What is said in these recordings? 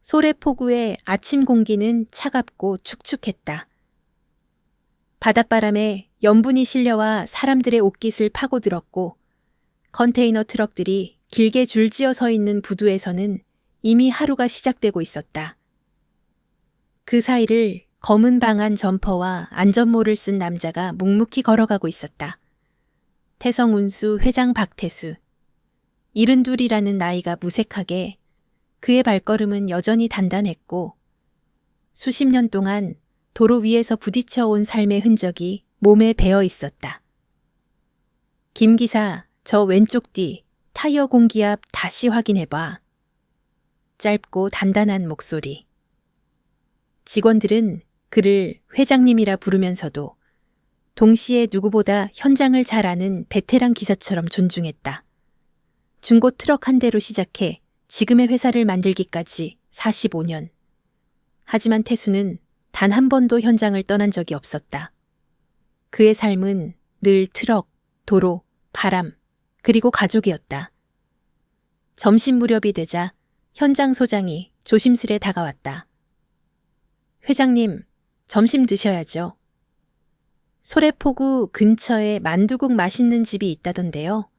소래포구의 아침 공기는 차갑고 축축했다. 바닷바람에 염분이 실려와 사람들의 옷깃을 파고들었고 컨테이너 트럭들이 길게 줄지어 서 있는 부두에서는 이미 하루가 시작되고 있었다. 그 사이를 검은 방한 점퍼와 안전모를 쓴 남자가 묵묵히 걸어가고 있었다. 태성운수 회장 박태수. 72이라는 나이가 무색하게 그의 발걸음은 여전히 단단했고 수십 년 동안 도로 위에서 부딪혀 온 삶의 흔적이 몸에 배어 있었다. 김 기사, 저 왼쪽 뒤 타이어 공기압 다시 확인해봐. 짧고 단단한 목소리. 직원들은 그를 회장님이라 부르면서도 동시에 누구보다 현장을 잘 아는 베테랑 기사처럼 존중했다. 중고 트럭 한 대로 시작해 지금의 회사를 만들기까지 45년. 하지만 태수는 단 한 번도 현장을 떠난 적이 없었다. 그의 삶은 늘 트럭, 도로, 바람, 그리고 가족이었다. 점심 무렵이 되자 현장 소장이 조심스레 다가왔다. 회장님, 점심 드셔야죠. 소래포구 근처에 만두국 맛있는 집이 있다던데요.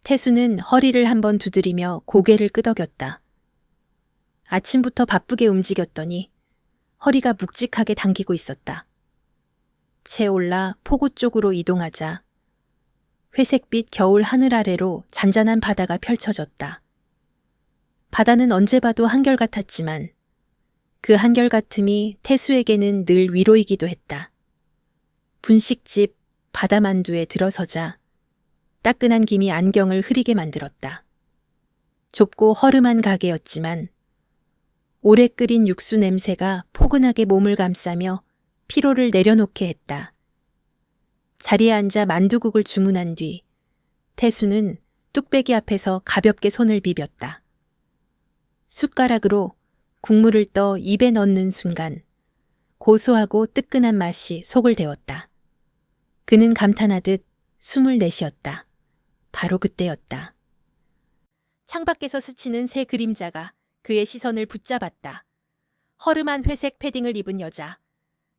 태수는 허리를 한번 두드리며 고개를 끄덕였다. 아침부터 바쁘게 움직였더니 허리가 묵직하게 당기고 있었다. 채 올라 포구 쪽으로 이동하자 회색빛 겨울 하늘 아래로 잔잔한 바다가 펼쳐졌다. 바다는 언제 봐도 한결같았지만 그 한결같음이 태수에게는 늘 위로이기도 했다. 분식집 바다만두에 들어서자 따끈한 김이 안경을 흐리게 만들었다. 좁고 허름한 가게였지만 오래 끓인 육수 냄새가 포근하게 몸을 감싸며 피로를 내려놓게 했다. 자리에 앉아 만두국을 주문한 뒤 태수는 뚝배기 앞에서 가볍게 손을 비볐다. 숟가락으로 국물을 떠 입에 넣는 순간 고소하고 뜨끈한 맛이 속을 데웠다. 그는 감탄하듯 숨을 내쉬었다. 바로 그때였다. 창밖에서 스치는 새 그림자가 그의 시선을 붙잡았다. 허름한 회색 패딩을 입은 여자,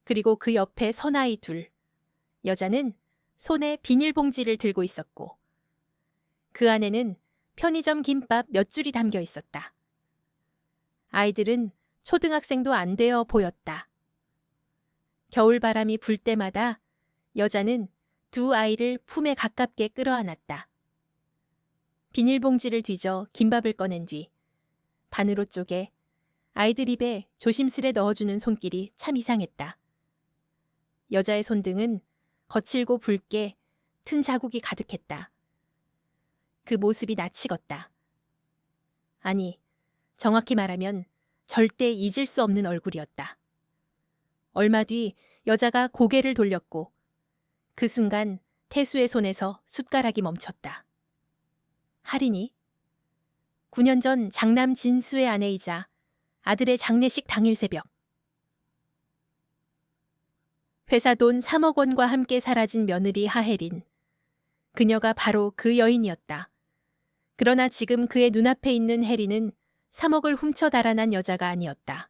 그리고 그 옆에 서나이 둘. 여자는 손에 비닐봉지를 들고 있었고 그 안에는 편의점 김밥 몇 줄이 담겨 있었다. 아이들은 초등학생도 안 되어 보였다. 겨울바람이 불 때마다 여자는 두 아이를 품에 가깝게 끌어안았다. 비닐봉지를 뒤져 김밥을 꺼낸 뒤 반으로 쪼개 아이들 입에 조심스레 넣어주는 손길이 참 이상했다. 여자의 손등은 거칠고 붉게 튼 자국이 가득했다. 그 모습이 낯익었다. 아니, 정확히 말하면 절대 잊을 수 없는 얼굴이었다. 얼마 뒤 여자가 고개를 돌렸고 그 순간 태수의 손에서 숟가락이 멈췄다. 할인이? 9년 전 장남 진수의 아내이자 아들의 장례식 당일 새벽. 회사 돈 3억 원과 함께 사라진 며느리 하혜린. 그녀가 바로 그 여인이었다. 그러나 지금 그의 눈앞에 있는 혜린은 3억을 훔쳐 달아난 여자가 아니었다.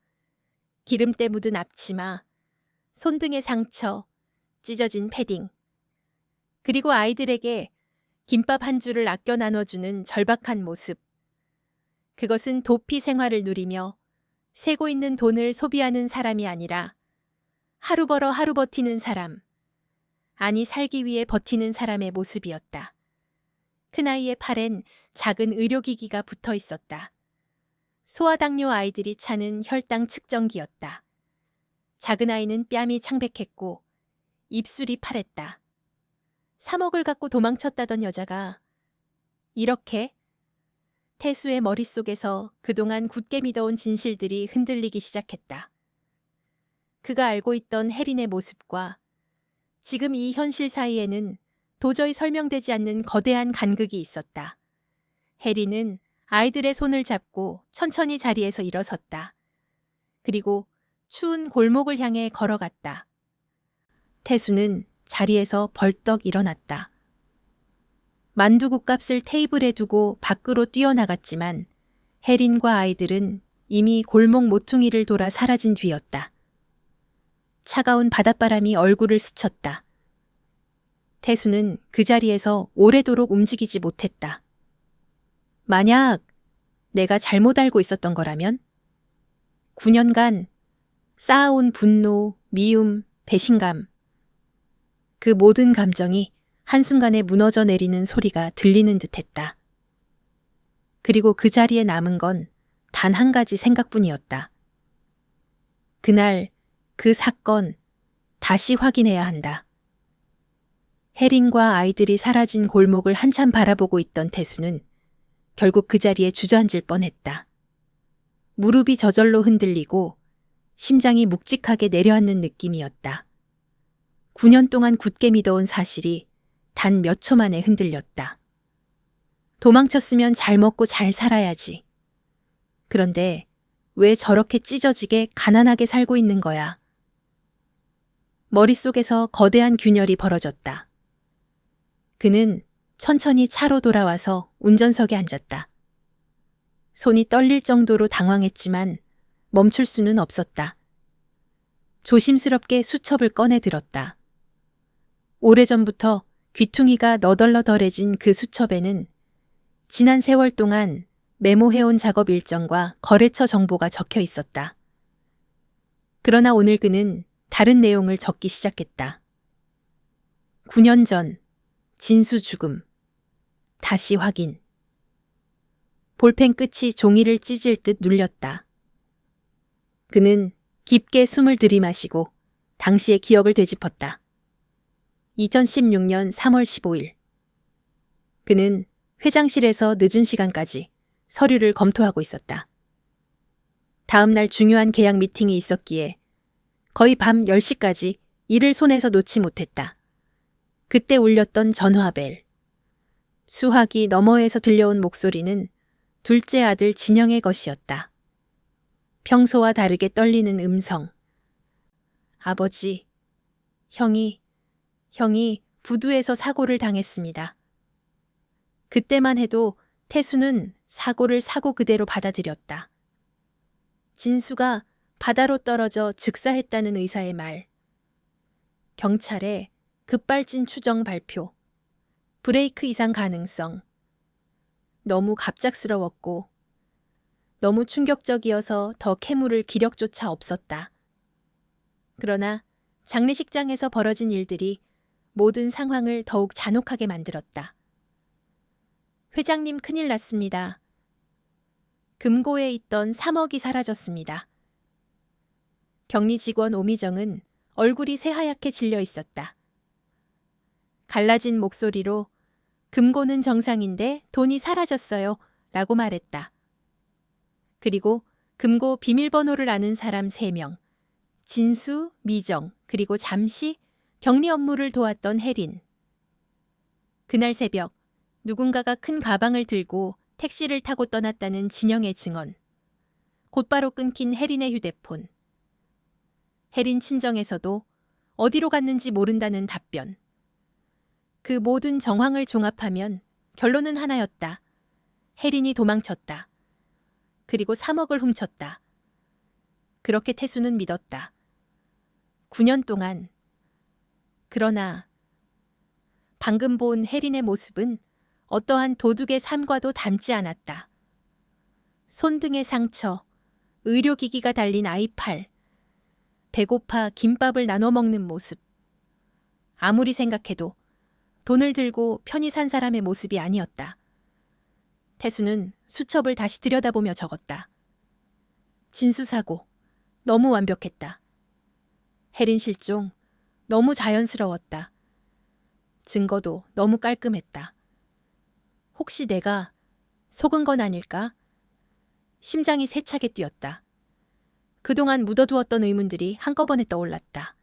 기름때 묻은 앞치마, 손등의 상처, 찢어진 패딩, 그리고 아이들에게 김밥 한 줄을 아껴 나눠주는 절박한 모습. 그것은 도피 생활을 누리며 세고 있는 돈을 소비하는 사람이 아니라 하루 벌어 하루 버티는 사람, 아니 살기 위해 버티는 사람의 모습이었다. 큰아이의 팔엔 작은 의료기기가 붙어 있었다. 소아당뇨 아이들이 차는 혈당 측정기였다. 작은 아이는 뺨이 창백했고 입술이 파랬다. 3억을 갖고 도망쳤다던 여자가 이렇게 태수의 머릿속에서 그동안 굳게 믿어온 진실들이 흔들리기 시작했다. 그가 알고 있던 혜린의 모습과 지금 이 현실 사이에는 도저히 설명되지 않는 거대한 간극이 있었다. 혜린은 아이들의 손을 잡고 천천히 자리에서 일어섰다. 그리고 추운 골목을 향해 걸어갔다. 태수는 자리에서 벌떡 일어났다. 만두국 값을 테이블에 두고 밖으로 뛰어나갔지만 혜린과 아이들은 이미 골목 모퉁이를 돌아 사라진 뒤였다. 차가운 바닷바람이 얼굴을 스쳤다. 태수는 그 자리에서 오래도록 움직이지 못했다. 만약 내가 잘못 알고 있었던 거라면 9년간 쌓아온 분노, 미움, 배신감, 그 모든 감정이 한순간에 무너져 내리는 소리가 들리는 듯했다. 그리고 그 자리에 남은 건 단 한 가지 생각뿐이었다. 그날 그 사건 다시 확인해야 한다. 혜린과 아이들이 사라진 골목을 한참 바라보고 있던 태수는 결국 그 자리에 주저앉을 뻔했다. 무릎이 저절로 흔들리고 심장이 묵직하게 내려앉는 느낌이었다. 9년 동안 굳게 믿어온 사실이 단 몇 초 만에 흔들렸다. 도망쳤으면 잘 먹고 잘 살아야지. 그런데 왜 저렇게 찢어지게 가난하게 살고 있는 거야? 머릿속에서 거대한 균열이 벌어졌다. 그는 천천히 차로 돌아와서 운전석에 앉았다. 손이 떨릴 정도로 당황했지만 멈출 수는 없었다. 조심스럽게 수첩을 꺼내 들었다. 오래전부터 귀퉁이가 너덜너덜해진 그 수첩에는 지난 세월 동안 메모해온 작업 일정과 거래처 정보가 적혀 있었다. 그러나 오늘 그는 다른 내용을 적기 시작했다. 9년 전, 진수 죽음. 다시 확인. 볼펜 끝이 종이를 찢을 듯 눌렸다. 그는 깊게 숨을 들이마시고 당시의 기억을 되짚었다. 2016년 3월 15일. 그는 회장실에서 늦은 시간까지 서류를 검토하고 있었다. 다음 날 중요한 계약 미팅이 있었기에 거의 밤 10시까지 일을 손에서 놓지 못했다. 그때 울렸던 전화벨. 수화기 너머에서 들려온 목소리는 둘째 아들 진영의 것이었다. 평소와 다르게 떨리는 음성. 아버지, 형이 부두에서 사고를 당했습니다. 그때만 해도 태수는 사고를 사고 그대로 받아들였다. 진수가 바다로 떨어져 즉사했다는 의사의 말. 경찰의 급발진 추정 발표. 브레이크 이상 가능성. 너무 갑작스러웠고 너무 충격적이어서 더 캐물을 기력조차 없었다. 그러나 장례식장에서 벌어진 일들이 모든 상황을 더욱 잔혹하게 만들었다. 회장님 큰일 났습니다. 금고에 있던 3억이 사라졌습니다. 격리 직원 오미정은 얼굴이 새하얗게 질려 있었다. 갈라진 목소리로 금고는 정상인데 돈이 사라졌어요 라고 말했다. 그리고 금고 비밀번호를 아는 사람 3명, 진수, 미정, 그리고 잠시 격리 업무를 도왔던 혜린. 그날 새벽 누군가가 큰 가방을 들고 택시를 타고 떠났다는 진영의 증언. 곧바로 끊긴 혜린의 휴대폰. 혜린 친정에서도 어디로 갔는지 모른다는 답변. 그 모든 정황을 종합하면 결론은 하나였다. 혜린이 도망쳤다. 그리고 3억을 훔쳤다. 그렇게 태수는 믿었다. 9년 동안. 그러나 방금 본 혜린의 모습은 어떠한 도둑의 삶과도 닮지 않았다. 손등의 상처, 의료기기가 달린 아이팔, 배고파 김밥을 나눠 먹는 모습. 아무리 생각해도 돈을 들고 편히 산 사람의 모습이 아니었다. 태수는 수첩을 다시 들여다보며 적었다. 진수사고, 너무 완벽했다. 혜린 실종, 너무 자연스러웠다. 증거도 너무 깔끔했다. 혹시 내가 속은 건 아닐까? 심장이 세차게 뛰었다. 그동안 묻어두었던 의문들이 한꺼번에 떠올랐다.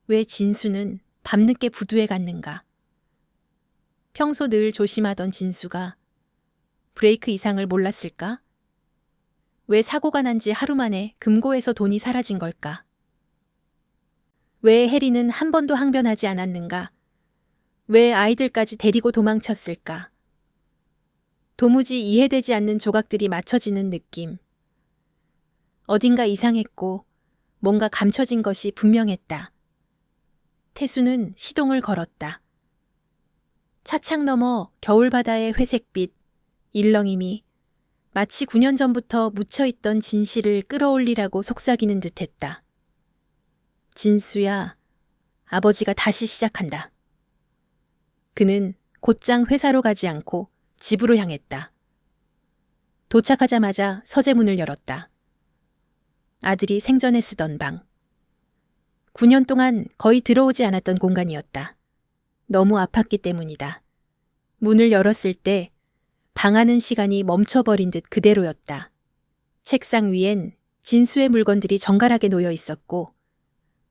왜 진수는 밤늦게 부두에 갔는가? 평소 늘 조심하던 진수가 브레이크 이상을 몰랐을까? 왜 사고가 난 지 하루 만에 금고에서 돈이 사라진 걸까? 왜 혜리는 한 번도 항변하지 않았는가? 왜 아이들까지 데리고 도망쳤을까? 도무지 이해되지 않는 조각들이 맞춰지는 느낌. 어딘가 이상했고 뭔가 감춰진 것이 분명했다. 태수는 시동을 걸었다. 차창 너머 겨울바다의 회색빛, 일렁임이 마치 9년 전부터 묻혀있던 진실을 끌어올리라고 속삭이는 듯했다. 진수야, 아버지가 다시 시작한다. 그는 곧장 회사로 가지 않고 집으로 향했다. 도착하자마자 서재문을 열었다. 아들이 생전에 쓰던 방. 9년 동안 거의 들어오지 않았던 공간이었다. 너무 아팠기 때문이다. 문을 열었을 때 방하는 시간이 멈춰버린 듯 그대로였다. 책상 위엔 진수의 물건들이 정갈하게 놓여 있었고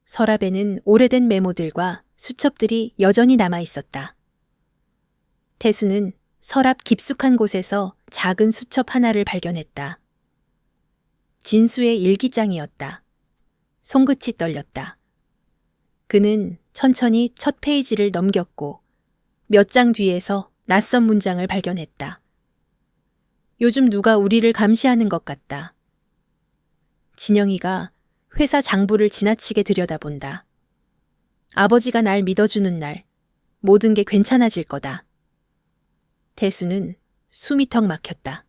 서랍에는 오래된 메모들과 수첩들이 여전히 남아 있었다. 태수는 서랍 깊숙한 곳에서 작은 수첩 하나를 발견했다. 진수의 일기장이었다. 손끝이 떨렸다. 그는 천천히 첫 페이지를 넘겼고 몇 장 뒤에서 낯선 문장을 발견했다. 요즘 누가 우리를 감시하는 것 같다. 진영이가 회사 장부를 지나치게 들여다본다. 아버지가 날 믿어주는 날 모든 게 괜찮아질 거다. 태수는 숨이 턱 막혔다.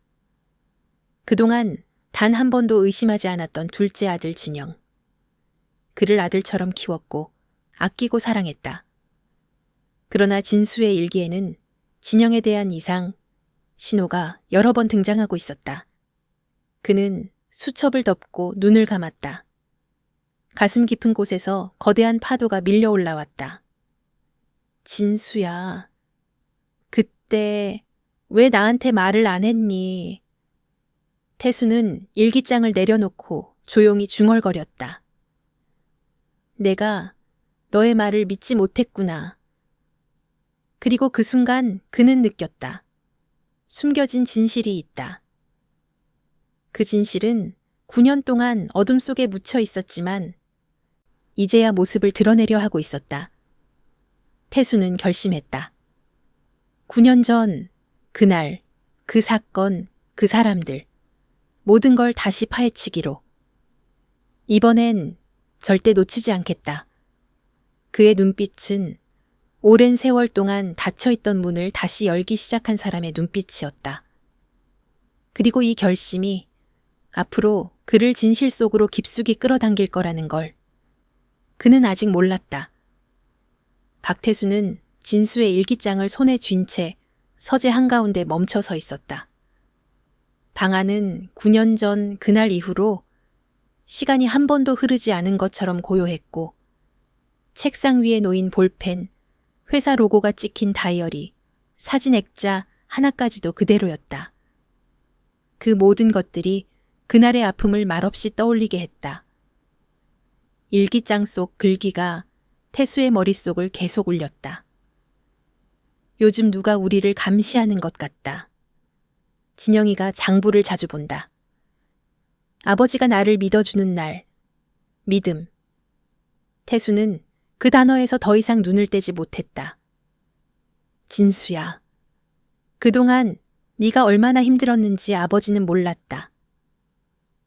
그동안 단 한 번도 의심하지 않았던 둘째 아들 진영. 그를 아들처럼 키웠고 아끼고 사랑했다. 그러나 진수의 일기에는 진영에 대한 이상, 신호가 여러 번 등장하고 있었다. 그는 수첩을 덮고 눈을 감았다. 가슴 깊은 곳에서 거대한 파도가 밀려 올라왔다. 진수야, 그때 왜 나한테 말을 안 했니? 태수는 일기장을 내려놓고 조용히 중얼거렸다. 내가 너의 말을 믿지 못했구나. 그리고 그 순간 그는 느꼈다. 숨겨진 진실이 있다. 그 진실은 9년 동안 어둠 속에 묻혀 있었지만 이제야 모습을 드러내려 하고 있었다. 태수는 결심했다. 9년 전, 그날, 그 사건, 그 사람들, 모든 걸 다시 파헤치기로. 이번엔 절대 놓치지 않겠다. 그의 눈빛은 오랜 세월 동안 닫혀있던 문을 다시 열기 시작한 사람의 눈빛이었다. 그리고 이 결심이 앞으로 그를 진실 속으로 깊숙이 끌어당길 거라는 걸 그는 아직 몰랐다. 박태수는 진수의 일기장을 손에 쥔 채 서재 한가운데 멈춰 서 있었다. 방 안은 9년 전 그날 이후로 시간이 한 번도 흐르지 않은 것처럼 고요했고 책상 위에 놓인 볼펜, 회사 로고가 찍힌 다이어리, 사진 액자 하나까지도 그대로였다. 그 모든 것들이 그날의 아픔을 말없이 떠올리게 했다. 일기장 속 글귀가 태수의 머릿속을 계속 울렸다. 요즘 누가 우리를 감시하는 것 같다. 진영이가 장부를 자주 본다. 아버지가 나를 믿어주는 날, 믿음. 태수는 그 단어에서 더 이상 눈을 떼지 못했다. 진수야, 그동안 네가 얼마나 힘들었는지 아버지는 몰랐다.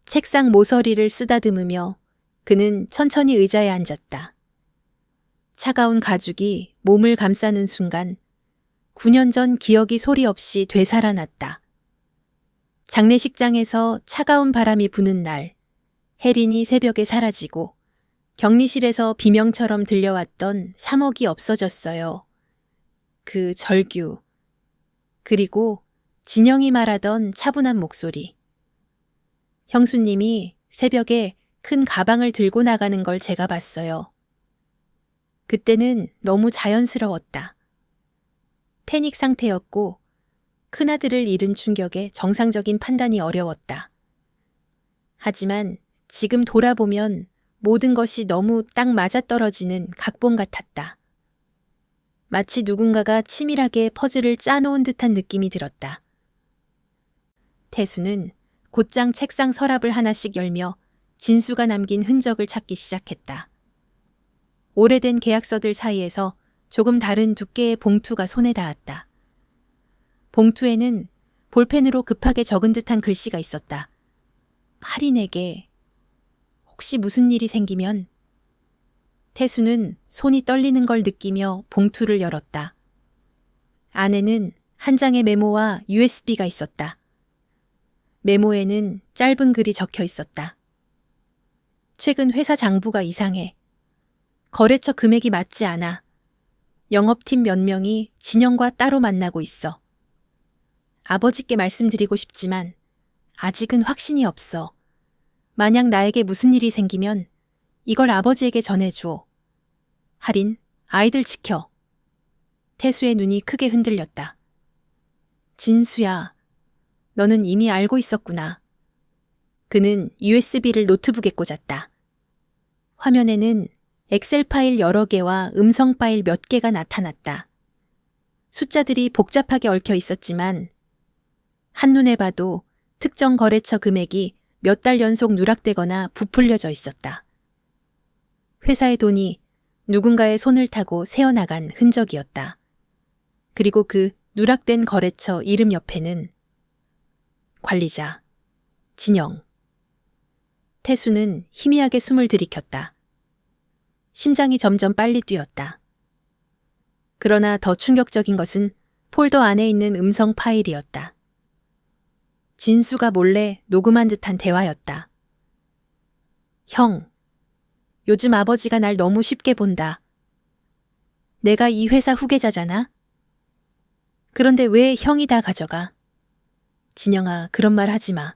책상 모서리를 쓰다듬으며 그는 천천히 의자에 앉았다. 차가운 가죽이 몸을 감싸는 순간 9년 전 기억이 소리 없이 되살아났다. 장례식장에서 차가운 바람이 부는 날, 혜린이 새벽에 사라지고 격리실에서 비명처럼 들려왔던 3억이 없어졌어요. 그 절규, 그리고 진영이 말하던 차분한 목소리. 형수님이 새벽에 큰 가방을 들고 나가는 걸 제가 봤어요. 그때는 너무 자연스러웠다. 패닉 상태였고 큰아들을 잃은 충격에 정상적인 판단이 어려웠다. 하지만 지금 돌아보면 모든 것이 너무 딱 맞아떨어지는 각본 같았다. 마치 누군가가 치밀하게 퍼즐을 짜놓은 듯한 느낌이 들었다. 태수는 곧장 책상 서랍을 하나씩 열며 진수가 남긴 흔적을 찾기 시작했다. 오래된 계약서들 사이에서 조금 다른 두께의 봉투가 손에 닿았다. 봉투에는 볼펜으로 급하게 적은 듯한 글씨가 있었다. 할인에게 혹시 무슨 일이 생기면? 태수는 손이 떨리는 걸 느끼며 봉투를 열었다. 안에는 한 장의 메모와 USB가 있었다. 메모에는 짧은 글이 적혀 있었다. 최근 회사 장부가 이상해. 거래처 금액이 맞지 않아. 영업팀 몇 명이 진영과 따로 만나고 있어. 아버지께 말씀드리고 싶지만 아직은 확신이 없어. 만약 나에게 무슨 일이 생기면 이걸 아버지에게 전해줘. 할인, 아이들 지켜. 태수의 눈이 크게 흔들렸다. 진수야, 너는 이미 알고 있었구나. 그는 USB를 노트북에 꽂았다. 화면에는 엑셀 파일 여러 개와 음성 파일 몇 개가 나타났다. 숫자들이 복잡하게 얽혀 있었지만 한눈에 봐도 특정 거래처 금액이 몇 달 연속 누락되거나 부풀려져 있었다. 회사의 돈이 누군가의 손을 타고 새어나간 흔적이었다. 그리고 그 누락된 거래처 이름 옆에는 관리자, 진영. 태수는 희미하게 숨을 들이켰다. 심장이 점점 빨리 뛰었다. 그러나 더 충격적인 것은 폴더 안에 있는 음성 파일이었다. 진수가 몰래 녹음한 듯한 대화였다. 형, 요즘 아버지가 날 너무 쉽게 본다. 내가 이 회사 후계자잖아? 그런데 왜 형이 다 가져가? 진영아, 그런 말 하지 마.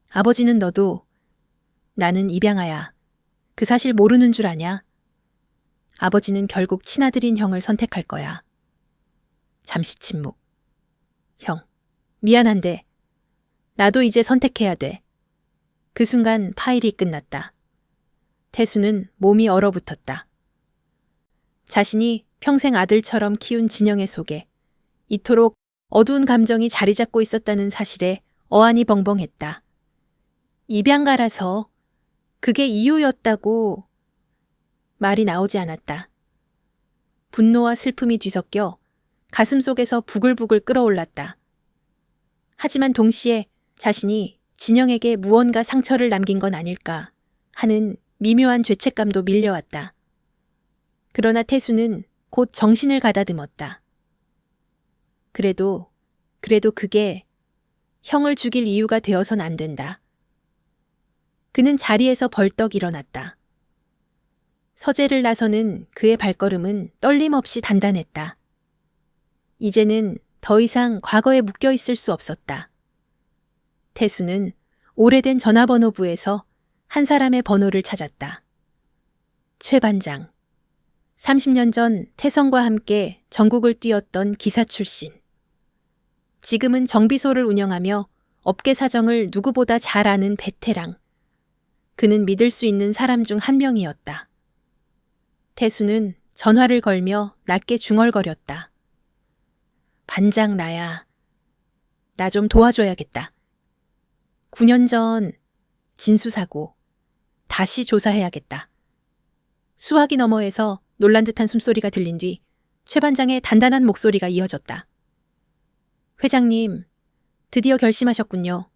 아버지는 너도. 나는 입양아야. 그 사실 모르는 줄 아냐? 아버지는 결국 친아들인 형을 선택할 거야. 잠시 침묵. 형, 미안한데 나도 이제 선택해야 돼. 그 순간 파일이 끝났다. 태수는 몸이 얼어붙었다. 자신이 평생 아들처럼 키운 진영의 속에 이토록 어두운 감정이 자리 잡고 있었다는 사실에 어안이 벙벙했다. 입양가라서 그게 이유였다고 말이 나오지 않았다. 분노와 슬픔이 뒤섞여 가슴 속에서 부글부글 끓어올랐다. 하지만 동시에 자신이 진영에게 무언가 상처를 남긴 건 아닐까 하는 미묘한 죄책감도 밀려왔다. 그러나 태수는 곧 정신을 가다듬었다. 그래도 그게 형을 죽일 이유가 되어선 안 된다. 그는 자리에서 벌떡 일어났다. 서재를 나서는 그의 발걸음은 떨림없이 단단했다. 이제는 더 이상 과거에 묶여 있을 수 없었다. 태수는 오래된 전화번호부에서 한 사람의 번호를 찾았다. 최 반장. 30년 전 태성과 함께 전국을 뛰었던 기사 출신. 지금은 정비소를 운영하며 업계 사정을 누구보다 잘 아는 베테랑. 그는 믿을 수 있는 사람 중 한 명이었다. 태수는 전화를 걸며 낮게 중얼거렸다. 반장 나야. 나 좀 도와줘야겠다. 9년 전 진수 사고. 다시 조사해야겠다. 수화기 너머에서 놀란 듯한 숨소리가 들린 뒤 최 반장의 단단한 목소리가 이어졌다. 회장님, 드디어 결심하셨군요.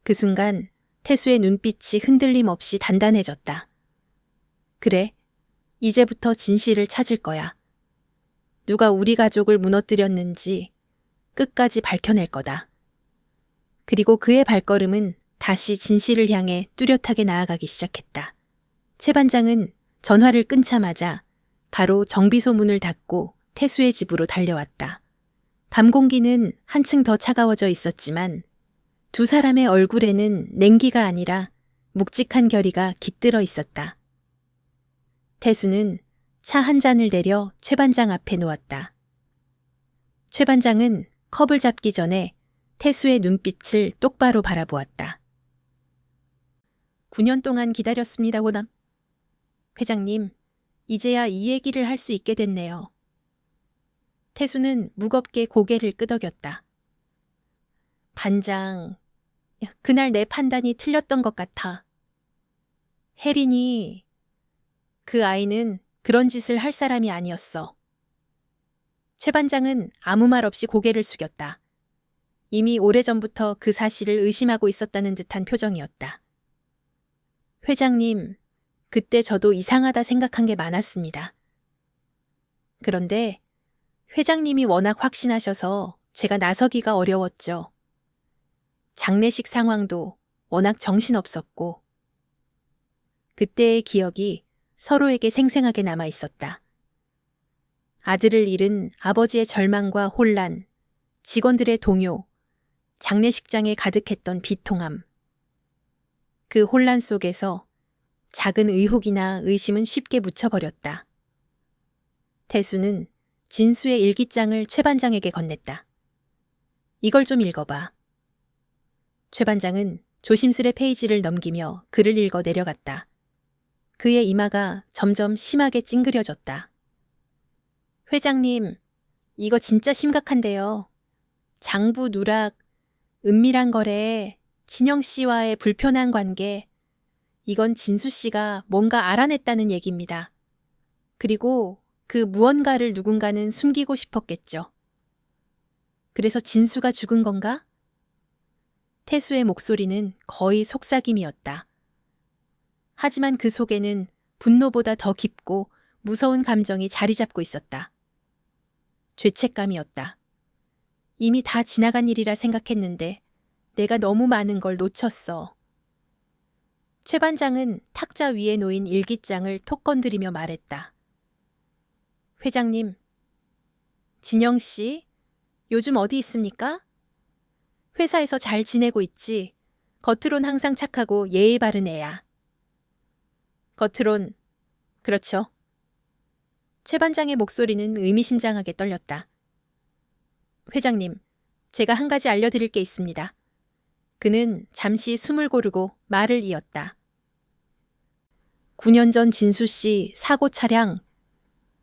그 순간 태수의 눈빛이 흔들림 없이 단단해졌다. 그래, 이제부터 진실을 찾을 거야. 누가 우리 가족을 무너뜨렸는지 끝까지 밝혀낼 거다. 그리고 그의 발걸음은 다시 진실을 향해 뚜렷하게 나아가기 시작했다. 최 반장은 전화를 끊자마자 바로 정비소 문을 닫고 태수의 집으로 달려왔다. 밤 공기는 한층 더 차가워져 있었지만 두 사람의 얼굴에는 냉기가 아니라 묵직한 결의가 깃들어 있었다. 태수는 차 한 잔을 내려 최 반장 앞에 놓았다. 최 반장은 컵을 잡기 전에 태수의 눈빛을 똑바로 바라보았다. 9년 동안 기다렸습니다, 호남. 회장님, 이제야 이 얘기를 할 수 있게 됐네요. 태수는 무겁게 고개를 끄덕였다. 반장, 그날 내 판단이 틀렸던 것 같아. 혜린이, 그 아이는 그런 짓을 할 사람이 아니었어. 최 반장은 아무 말 없이 고개를 숙였다. 이미 오래전부터 그 사실을 의심하고 있었다는 듯한 표정이었다. 회장님, 그때 저도 이상하다 생각한 게 많았습니다. 그런데 회장님이 워낙 확신하셔서 제가 나서기가 어려웠죠. 장례식 상황도 워낙 정신없었고, 그때의 기억이 서로에게 생생하게 남아 있었다. 아들을 잃은 아버지의 절망과 혼란, 직원들의 동요, 장례식장에 가득했던 비통함. 그 혼란 속에서 작은 의혹이나 의심은 쉽게 묻혀버렸다. 태수는 진수의 일기장을 최 반장에게 건넸다. 이걸 좀 읽어봐. 최 반장은 조심스레 페이지를 넘기며 글을 읽어 내려갔다. 그의 이마가 점점 심하게 찡그려졌다. 회장님, 이거 진짜 심각한데요. 장부 누락, 은밀한 거래, 진영 씨와의 불편한 관계, 이건 진수 씨가 뭔가 알아냈다는 얘기입니다. 그리고 그 무언가를 누군가는 숨기고 싶었겠죠. 그래서 진수가 죽은 건가? 태수의 목소리는 거의 속삭임이었다. 하지만 그 속에는 분노보다 더 깊고 무서운 감정이 자리 잡고 있었다. 죄책감이었다. 이미 다 지나간 일이라 생각했는데 내가 너무 많은 걸 놓쳤어. 최 반장은 탁자 위에 놓인 일기장을 톡 건드리며 말했다. 회장님, 진영 씨, 요즘 어디 있습니까? 회사에서 잘 지내고 있지. 겉으론 항상 착하고 예의 바른 애야. 겉으론, 그렇죠. 최 반장의 목소리는 의미심장하게 떨렸다. 회장님, 제가 한 가지 알려드릴 게 있습니다. 그는 잠시 숨을 고르고 말을 이었다. 9년 전 진수 씨 사고 차량,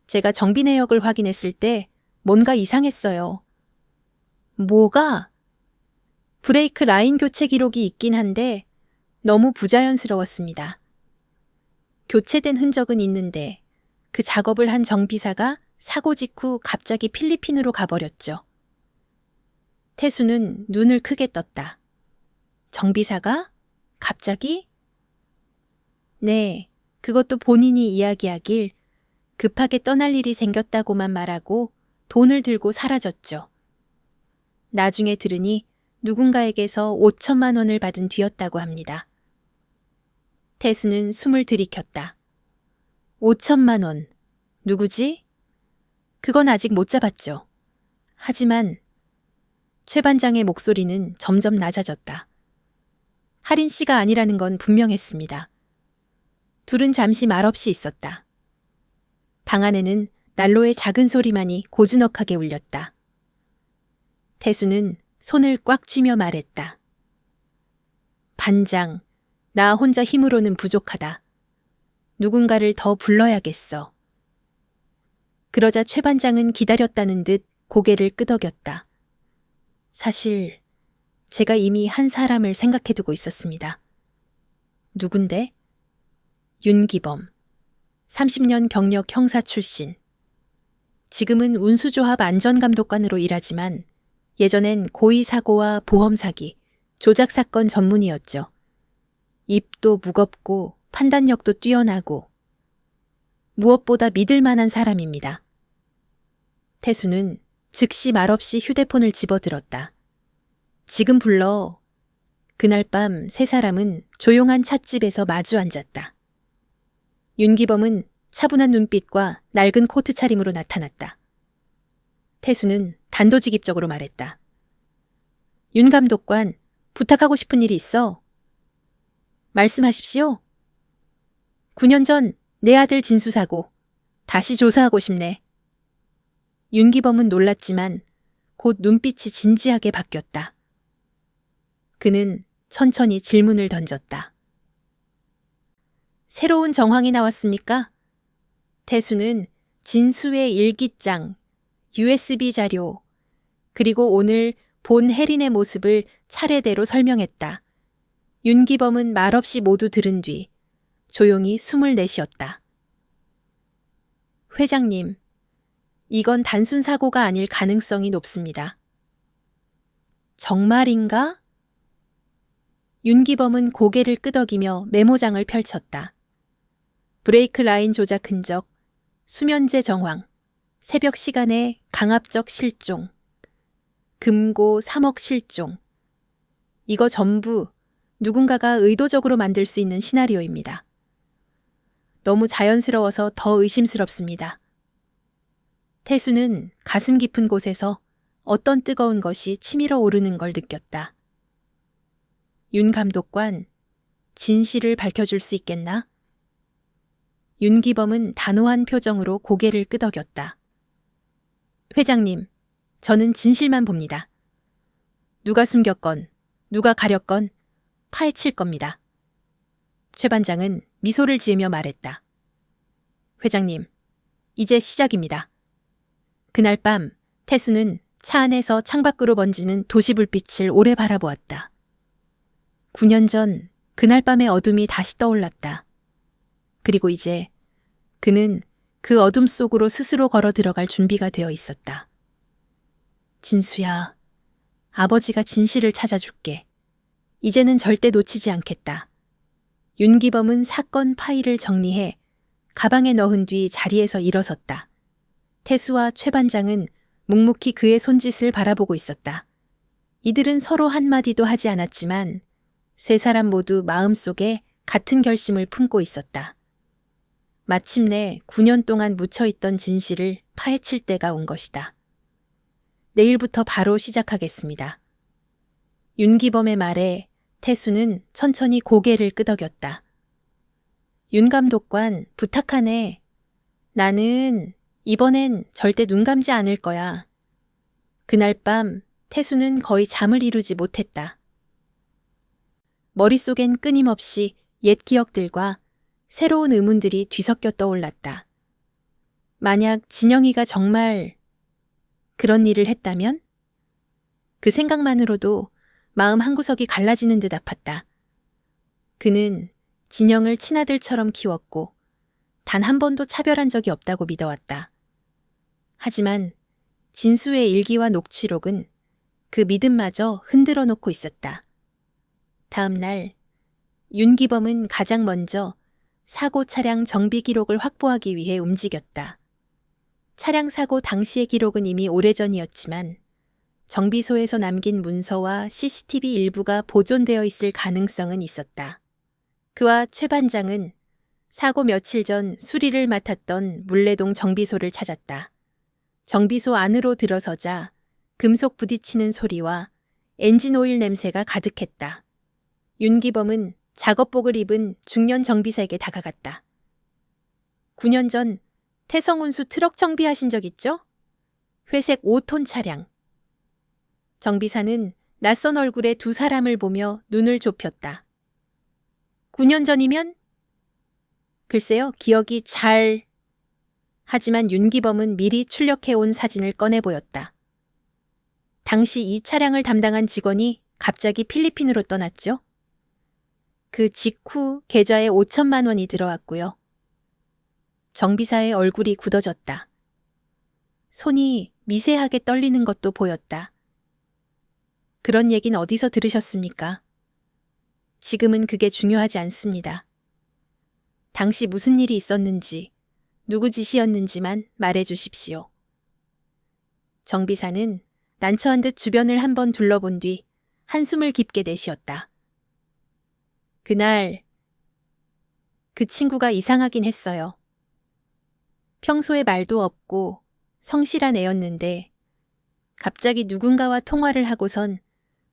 제가 정비 내역을 확인했을 때 뭔가 이상했어요. 뭐가? 브레이크 라인 교체 기록이 있긴 한데 너무 부자연스러웠습니다. 교체된 흔적은 있는데 그 작업을 한 정비사가 사고 직후 갑자기 필리핀으로 가버렸죠. 태수는 눈을 크게 떴다. 정비사가? 갑자기? 네, 그것도 본인이 이야기하길 급하게 떠날 일이 생겼다고만 말하고 돈을 들고 사라졌죠. 나중에 들으니 누군가에게서 5천만 원을 받은 뒤였다고 합니다. 태수는 숨을 들이켰다. 5천만 원. 누구지? 그건 아직 못 잡았죠. 하지만 최 반장의 목소리는 점점 낮아졌다. 할인 씨가 아니라는 건 분명했습니다. 둘은 잠시 말없이 있었다. 방 안에는 난로의 작은 소리만이 고즈넉하게 울렸다. 태수는 손을 꽉 쥐며 말했다. 반장, 나 혼자 힘으로는 부족하다. 누군가를 더 불러야겠어. 그러자 최 반장은 기다렸다는 듯 고개를 끄덕였다. 사실 제가 이미 한 사람을 생각해두고 있었습니다. 누군데? 윤기범. 30년 경력 형사 출신. 지금은 운수조합 안전감독관으로 일하지만 예전엔 고의 사고와 보험 사기, 조작 사건 전문이었죠. 입도 무겁고 판단력도 뛰어나고 무엇보다 믿을 만한 사람입니다. 태수는 즉시 말없이 휴대폰을 집어들었다. 지금 불러. 그날 밤 세 사람은 조용한 찻집에서 마주 앉았다. 윤기범은 차분한 눈빛과 낡은 코트 차림으로 나타났다. 태수는 단도직입적으로 말했다. 윤 감독관, 부탁하고 싶은 일이 있어. 말씀하십시오. 9년 전 내 아들 진수 사고 다시 조사하고 싶네. 윤기범은 놀랐지만 곧 눈빛이 진지하게 바뀌었다. 그는 천천히 질문을 던졌다. 새로운 정황이 나왔습니까? 태수는 진수의 일기장, USB 자료, 그리고 오늘 본 혜린의 모습을 차례대로 설명했다. 윤기범은 말없이 모두 들은 뒤 조용히 숨을 내쉬었다. 회장님, 이건 단순 사고가 아닐 가능성이 높습니다. 정말인가? 윤기범은 고개를 끄덕이며 메모장을 펼쳤다. 브레이크 라인 조작 흔적, 수면제 정황, 새벽 시간에 강압적 실종, 금고 3억 실종. 이거 전부 누군가가 의도적으로 만들 수 있는 시나리오입니다. 너무 자연스러워서 더 의심스럽습니다. 태수는 가슴 깊은 곳에서 어떤 뜨거운 것이 치밀어 오르는 걸 느꼈다. 윤 감독관, 진실을 밝혀줄 수 있겠나? 윤기범은 단호한 표정으로 고개를 끄덕였다. 회장님, 저는 진실만 봅니다. 누가 숨겼건, 누가 가렸건 파헤칠 겁니다. 최 반장은 미소를 지으며 말했다. 회장님, 이제 시작입니다. 그날 밤 태수는 차 안에서 창밖으로 번지는 도시불빛을 오래 바라보았다. 9년 전 그날 밤의 어둠이 다시 떠올랐다. 그리고 이제 그는 그 어둠 속으로 스스로 걸어 들어갈 준비가 되어 있었다. 진수야, 아버지가 진실을 찾아줄게. 이제는 절대 놓치지 않겠다. 윤기범은 사건 파일을 정리해 가방에 넣은 뒤 자리에서 일어섰다. 태수와 최 반장은 묵묵히 그의 손짓을 바라보고 있었다. 이들은 서로 한마디도 하지 않았지만 세 사람 모두 마음속에 같은 결심을 품고 있었다. 마침내 9년 동안 묻혀있던 진실을 파헤칠 때가 온 것이다. 내일부터 바로 시작하겠습니다. 윤기범의 말에 태수는 천천히 고개를 끄덕였다. 윤 감독관, 부탁하네. 나는 이번엔 절대 눈 감지 않을 거야. 그날 밤 태수는 거의 잠을 이루지 못했다. 머릿속엔 끊임없이 옛 기억들과 새로운 의문들이 뒤섞여 떠올랐다. 만약 진영이가 정말 그런 일을 했다면? 그 생각만으로도 마음 한구석이 갈라지는 듯 아팠다. 그는 진영을 친아들처럼 키웠고 단 한 번도 차별한 적이 없다고 믿어왔다. 하지만 진수의 일기와 녹취록은 그 믿음마저 흔들어 놓고 있었다. 다음 날 윤기범은 가장 먼저 사고 차량 정비 기록을 확보하기 위해 움직였다. 차량 사고 당시의 기록은 이미 오래전이었지만 정비소에서 남긴 문서와 CCTV 일부가 보존되어 있을 가능성은 있었다. 그와 최 반장은 사고 며칠 전 수리를 맡았던 물레동 정비소를 찾았다. 정비소 안으로 들어서자 금속 부딪히는 소리와 엔진 오일 냄새가 가득했다. 윤기범은 작업복을 입은 중년 정비사에게 다가갔다. 9년 전 태성운수 트럭 정비하신 적 있죠? 회색 5톤 차량. 정비사는 낯선 얼굴의 두 사람을 보며 눈을 좁혔다. 9년 전이면? 글쎄요, 기억이 잘... 하지만 윤기범은 미리 출력해온 사진을 꺼내 보였다. 당시 이 차량을 담당한 직원이 갑자기 필리핀으로 떠났죠. 그 직후 계좌에 5천만 원이 들어왔고요. 정비사의 얼굴이 굳어졌다. 손이 미세하게 떨리는 것도 보였다. 그런 얘긴 어디서 들으셨습니까? 지금은 그게 중요하지 않습니다. 당시 무슨 일이 있었는지, 누구 짓이었는지만 말해 주십시오. 정비사는 난처한 듯 주변을 한번 둘러본 뒤 한숨을 깊게 내쉬었다. 그날 그 친구가 이상하긴 했어요. 평소에 말도 없고 성실한 애였는데 갑자기 누군가와 통화를 하고선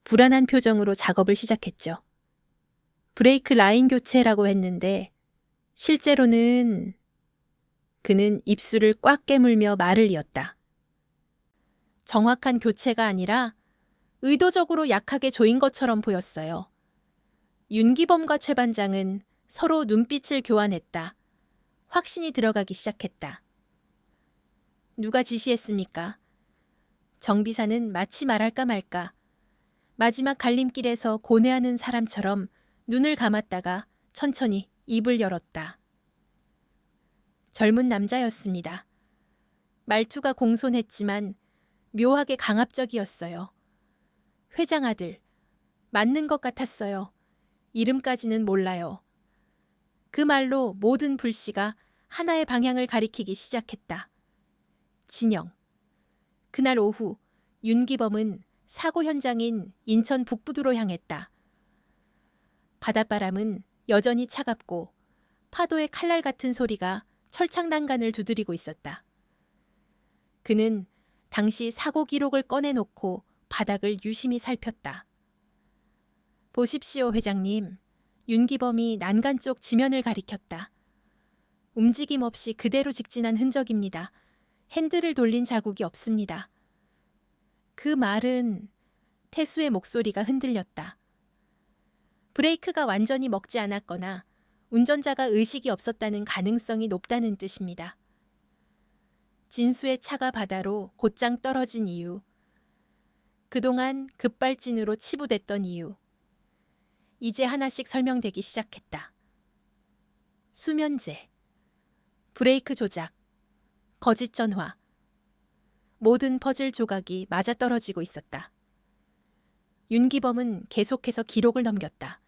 불안한 표정으로 작업을 시작했죠. 브레이크 라인 교체라고 했는데 실제로는 그는 입술을 꽉 깨물며 말을 이었다. 정확한 교체가 아니라 의도적으로 약하게 조인 것처럼 보였어요. 윤기범과 최 반장은 서로 눈빛을 교환했다. 확신이 들어가기 시작했다. 누가 지시했습니까? 정비사는 마치 말할까 말까 마지막 갈림길에서 고뇌하는 사람처럼 눈을 감았다가 천천히 입을 열었다. 젊은 남자였습니다. 말투가 공손했지만 묘하게 강압적이었어요. 회장 아들, 맞는 것 같았어요. 이름까지는 몰라요. 그 말로 모든 불씨가 하나의 방향을 가리키기 시작했다. 진영. 그날 오후 윤기범은 사고 현장인 인천 북부두로 향했다. 바닷바람은 여전히 차갑고 파도의 칼날 같은 소리가 철창 난간을 두드리고 있었다. 그는 당시 사고 기록을 꺼내놓고 바닥을 유심히 살폈다. 보십시오, 회장님. 윤기범이 난간 쪽 지면을 가리켰다. 움직임 없이 그대로 직진한 흔적입니다. 핸들을 돌린 자국이 없습니다. 그 말은 태수의 목소리가 흔들렸다. 브레이크가 완전히 먹지 않았거나 운전자가 의식이 없었다는 가능성이 높다는 뜻입니다. 진수의 차가 바다로 곧장 떨어진 이유, 그동안 급발진으로 치부됐던 이유, 이제 하나씩 설명되기 시작했다. 수면제, 브레이크 조작, 거짓 전화, 모든 퍼즐 조각이 맞아떨어지고 있었다. 윤기범은 계속해서 기록을 넘겼다.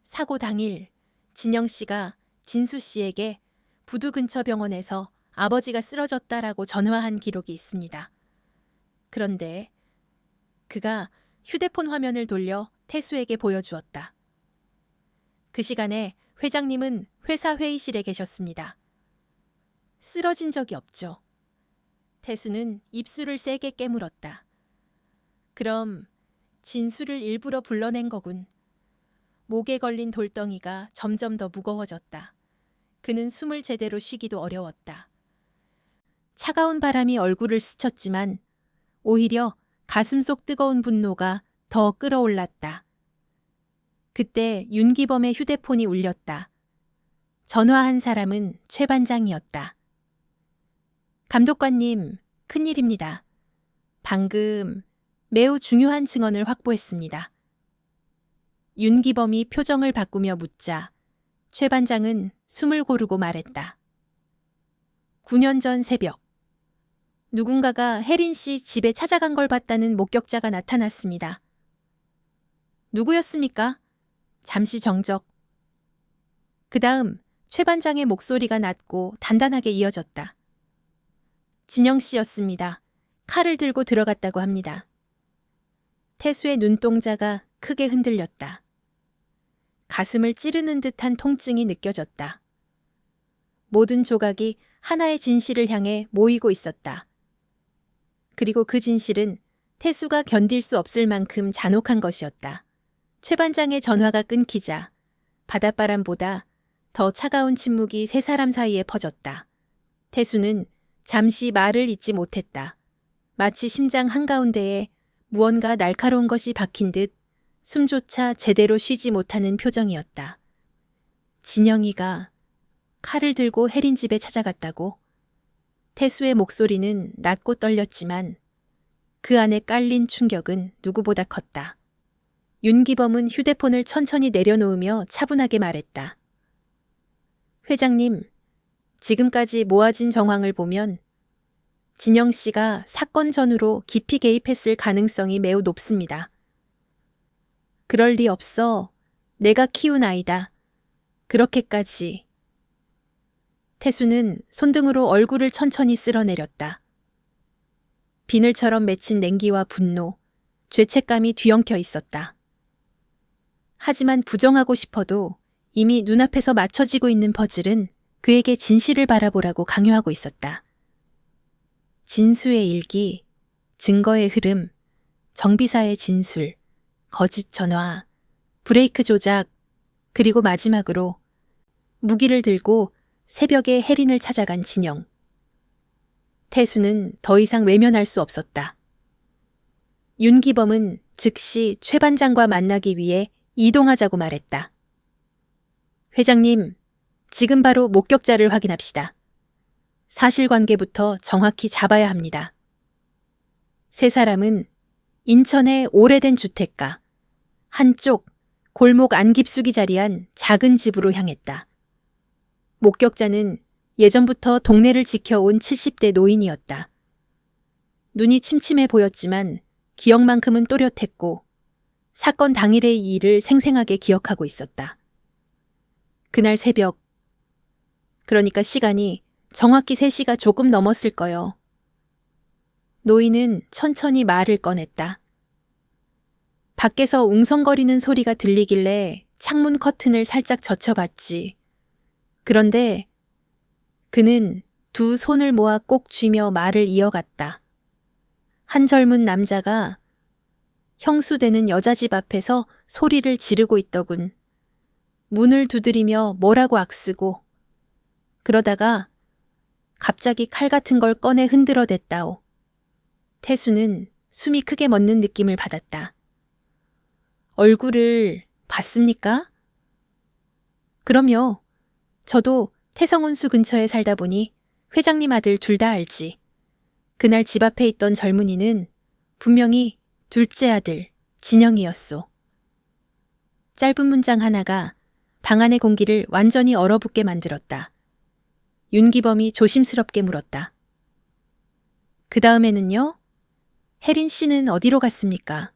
사고 당일 진영 씨가 진수 씨에게 부두 근처 병원에서 아버지가 쓰러졌다라고 전화한 기록이 있습니다. 그런데 그가 휴대폰 화면을 돌려 태수에게 보여주었다. 그 시간에 회장님은 회사 회의실에 계셨습니다. 쓰러진 적이 없죠. 태수는 입술을 세게 깨물었다. 그럼 진수를 일부러 불러낸 거군. 목에 걸린 돌덩이가 점점 더 무거워졌다. 그는 숨을 제대로 쉬기도 어려웠다. 차가운 바람이 얼굴을 스쳤지만 오히려 가슴속 뜨거운 분노가 더 끌어올랐다. 그때 윤기범의 휴대폰이 울렸다. 전화한 사람은 최 반장이었다. 감독관님, 큰일입니다. 방금 매우 중요한 증언을 확보했습니다. 윤기범이 표정을 바꾸며 묻자 최 반장은 숨을 고르고 말했다. 9년 전 새벽, 누군가가 혜린 씨 집에 찾아간 걸 봤다는 목격자가 나타났습니다. 누구였습니까? 잠시 정적. 그 다음 최 반장의 목소리가 낮고 단단하게 이어졌다. 진영 씨였습니다. 칼을 들고 들어갔다고 합니다. 태수의 눈동자가 크게 흔들렸다. 가슴을 찌르는 듯한 통증이 느껴졌다. 모든 조각이 하나의 진실을 향해 모이고 있었다. 그리고 그 진실은 태수가 견딜 수 없을 만큼 잔혹한 것이었다. 최 반장의 전화가 끊기자 바닷바람보다 더 차가운 침묵이 세 사람 사이에 퍼졌다. 태수는 잠시 말을 잇지 못했다. 마치 심장 한가운데에 무언가 날카로운 것이 박힌 듯 숨조차 제대로 쉬지 못하는 표정이었다. 진영이가 칼을 들고 혜린 집에 찾아갔다고? 태수의 목소리는 낮고 떨렸지만 그 안에 깔린 충격은 누구보다 컸다. 윤기범은 휴대폰을 천천히 내려놓으며 차분하게 말했다. 회장님, 지금까지 모아진 정황을 보면 진영 씨가 사건 전후로 깊이 개입했을 가능성이 매우 높습니다. 그럴 리 없어. 내가 키운 아이다. 그렇게까지. 태수는 손등으로 얼굴을 천천히 쓸어내렸다. 비늘처럼 맺힌 냉기와 분노, 죄책감이 뒤엉켜 있었다. 하지만 부정하고 싶어도 이미 눈앞에서 맞춰지고 있는 퍼즐은 그에게 진실을 바라보라고 강요하고 있었다. 진수의 일기, 증거의 흐름, 정비사의 진술, 거짓 전화, 브레이크 조작, 그리고 마지막으로 무기를 들고 새벽에 혜린을 찾아간 진영. 태수는 더 이상 외면할 수 없었다. 윤기범은 즉시 최 반장과 만나기 위해 이동하자고 말했다. 회장님, 지금 바로 목격자를 확인합시다. 사실관계부터 정확히 잡아야 합니다. 세 사람은 인천의 오래된 주택가, 한쪽 골목 안 깊숙이 자리한 작은 집으로 향했다. 목격자는 예전부터 동네를 지켜온 70대 노인이었다. 눈이 침침해 보였지만 기억만큼은 또렷했고 사건 당일의 이 일을 생생하게 기억하고 있었다. 그날 새벽, 그러니까 시간이 정확히 3시가 조금 넘었을 거요. 노인은 천천히 말을 꺼냈다. 밖에서 웅성거리는 소리가 들리길래 창문 커튼을 살짝 젖혀봤지. 그런데 그는 두 손을 모아 꼭 쥐며 말을 이어갔다. 한 젊은 남자가 형수되는 여자 집 앞에서 소리를 지르고 있더군. 문을 두드리며 뭐라고 악쓰고 그러다가 갑자기 칼 같은 걸 꺼내 흔들어댔다오. 태수는 숨이 크게 멎는 느낌을 받았다. 얼굴을 봤습니까? 그럼요. 저도 태성운수 근처에 살다 보니 회장님 아들 둘 다 알지. 그날 집 앞에 있던 젊은이는 분명히 둘째 아들 진영이었소. 짧은 문장 하나가 방 안의 공기를 완전히 얼어붙게 만들었다. 윤기범이 조심스럽게 물었다. 그 다음에는요? 혜린 씨는 어디로 갔습니까?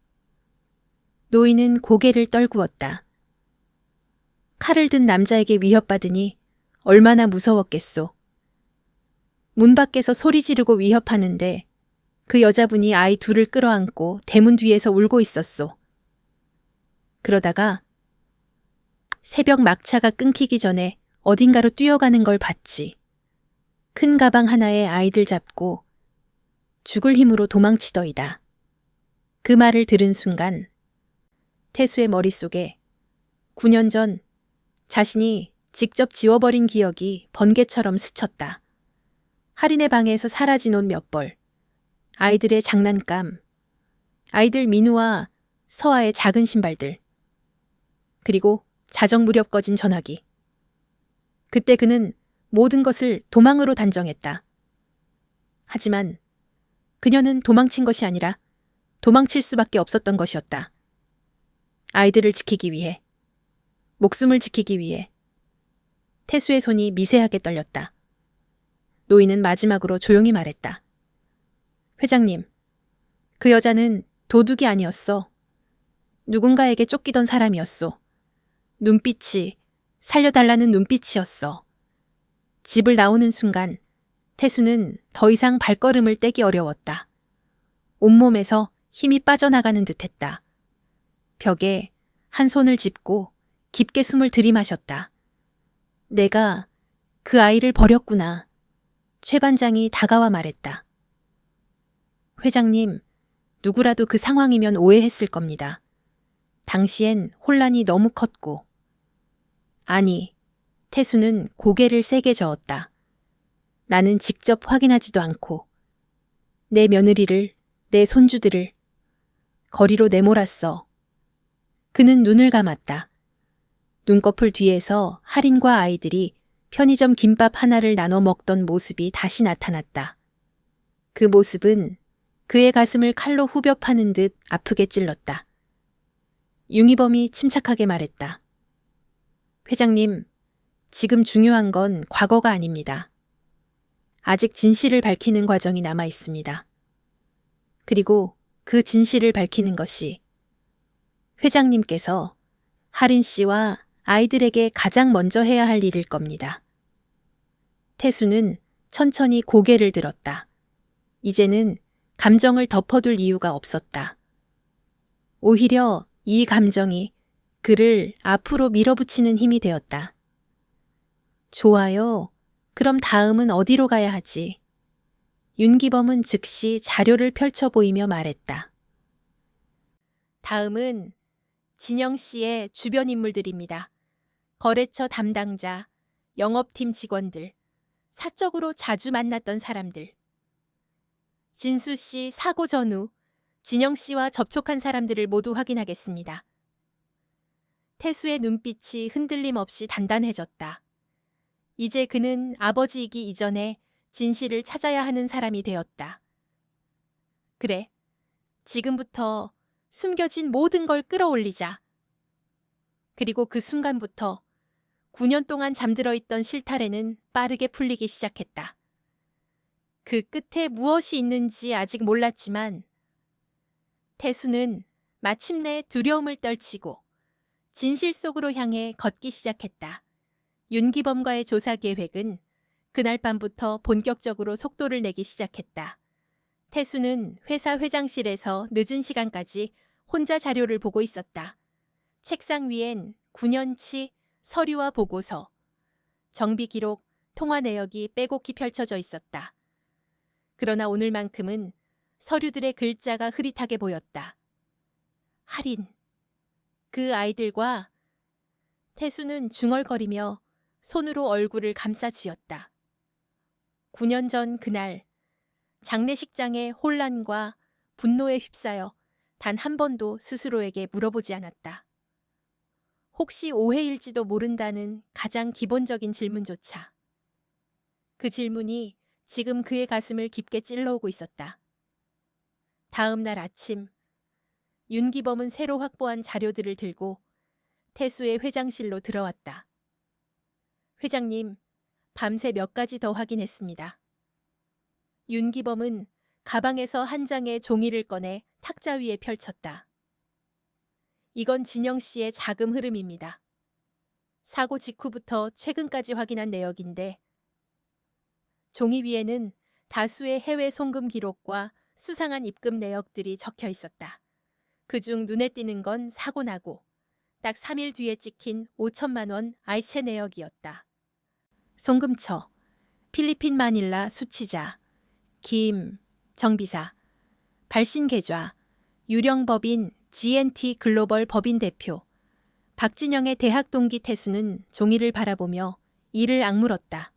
노인은 고개를 떨구었다. 칼을 든 남자에게 위협받으니 얼마나 무서웠겠소. 문 밖에서 소리 지르고 위협하는데 그 여자분이 아이 둘을 끌어안고 대문 뒤에서 울고 있었소. 그러다가 새벽 막차가 끊기기 전에 어딘가로 뛰어가는 걸 봤지. 큰 가방 하나에 아이들 잡고 죽을 힘으로 도망치더이다. 그 말을 들은 순간 태수의 머릿속에 9년 전 자신이 직접 지워버린 기억이 번개처럼 스쳤다. 할인의 방에서 사라진 옷 몇 벌, 아이들의 장난감, 아이들 민우와 서아의 작은 신발들, 그리고 자정 무렵 꺼진 전화기. 그때 그는 모든 것을 도망으로 단정했다. 하지만 그녀는 도망친 것이 아니라 도망칠 수밖에 없었던 것이었다. 아이들을 지키기 위해, 목숨을 지키기 위해. 태수의 손이 미세하게 떨렸다. 노인은 마지막으로 조용히 말했다. 회장님, 그 여자는 도둑이 아니었어. 누군가에게 쫓기던 사람이었소. 눈빛이 살려달라는 눈빛이었어. 집을 나오는 순간 태수는 더 이상 발걸음을 떼기 어려웠다. 온몸에서 힘이 빠져나가는 듯했다. 벽에 한 손을 짚고 깊게 숨을 들이마셨다. 내가 그 아이를 버렸구나. 최 반장이 다가와 말했다. 회장님, 누구라도 그 상황이면 오해했을 겁니다. 당시엔 혼란이 너무 컸고. 아니, 태수는 고개를 세게 저었다. 나는 직접 확인하지도 않고 내 며느리를, 내 손주들을 거리로 내몰았어. 그는 눈을 감았다. 눈꺼풀 뒤에서 할인과 아이들이 편의점 김밥 하나를 나눠 먹던 모습이 다시 나타났다. 그 모습은 그의 가슴을 칼로 후벼 파는 듯 아프게 찔렀다. 융이범이 침착하게 말했다. 회장님, 지금 중요한 건 과거가 아닙니다. 아직 진실을 밝히는 과정이 남아 있습니다. 그리고 그 진실을 밝히는 것이 회장님께서 할인 씨와 아이들에게 가장 먼저 해야 할 일일 겁니다. 태수는 천천히 고개를 들었다. 이제는 감정을 덮어둘 이유가 없었다. 오히려 이 감정이 그를 앞으로 밀어붙이는 힘이 되었다. 좋아요. 그럼 다음은 어디로 가야 하지? 윤기범은 즉시 자료를 펼쳐 보이며 말했다. 다음은 진영 씨의 주변 인물들입니다. 거래처 담당자, 영업팀 직원들, 사적으로 자주 만났던 사람들. 진수 씨 사고 전후 진영 씨와 접촉한 사람들을 모두 확인하겠습니다. 태수의 눈빛이 흔들림 없이 단단해졌다. 이제 그는 아버지이기 이전에 진실을 찾아야 하는 사람이 되었다. 그래, 지금부터 숨겨진 모든 걸 끌어올리자. 그리고 그 순간부터 9년 동안 잠들어 있던 실타래는 빠르게 풀리기 시작했다. 그 끝에 무엇이 있는지 아직 몰랐지만 태수는 마침내 두려움을 떨치고 진실 속으로 향해 걷기 시작했다. 윤기범과의 조사 계획은 그날 밤부터 본격적으로 속도를 내기 시작했다. 태수는 회사 회장실에서 늦은 시간까지 혼자 자료를 보고 있었다. 책상 위엔 9년치 서류와 보고서, 정비 기록, 통화 내역이 빼곡히 펼쳐져 있었다. 그러나 오늘만큼은 서류들의 글자가 흐릿하게 보였다. 할인. 그 아이들과 태수는 중얼거리며 손으로 얼굴을 감싸 쥐었다. 9년 전 그날 장례식장의 혼란과 분노에 휩싸여 단 한 번도 스스로에게 물어보지 않았다. 혹시 오해일지도 모른다는 가장 기본적인 질문조차. 그 질문이 지금 그의 가슴을 깊게 찔러오고 있었다. 다음 날 아침, 윤기범은 새로 확보한 자료들을 들고 태수의 회장실로 들어왔다. 회장님, 밤새 몇 가지 더 확인했습니다. 윤기범은 가방에서 한 장의 종이를 꺼내 탁자 위에 펼쳤다. 이건 진영 씨의 자금 흐름입니다. 사고 직후부터 최근까지 확인한 내역인데 종이 위에는 다수의 해외 송금 기록과 수상한 입금 내역들이 적혀 있었다. 그중 눈에 띄는 건 사고 나고 딱 3일 뒤에 찍힌 5천만 원 아이체 내역이었다. 송금처, 필리핀 마닐라 수취자, 김, 정비사, 발신계좌, 유령법인 GNT 글로벌 법인 대표, 박진영의 대학 동기 태수는 종이를 바라보며 이를 악물었다.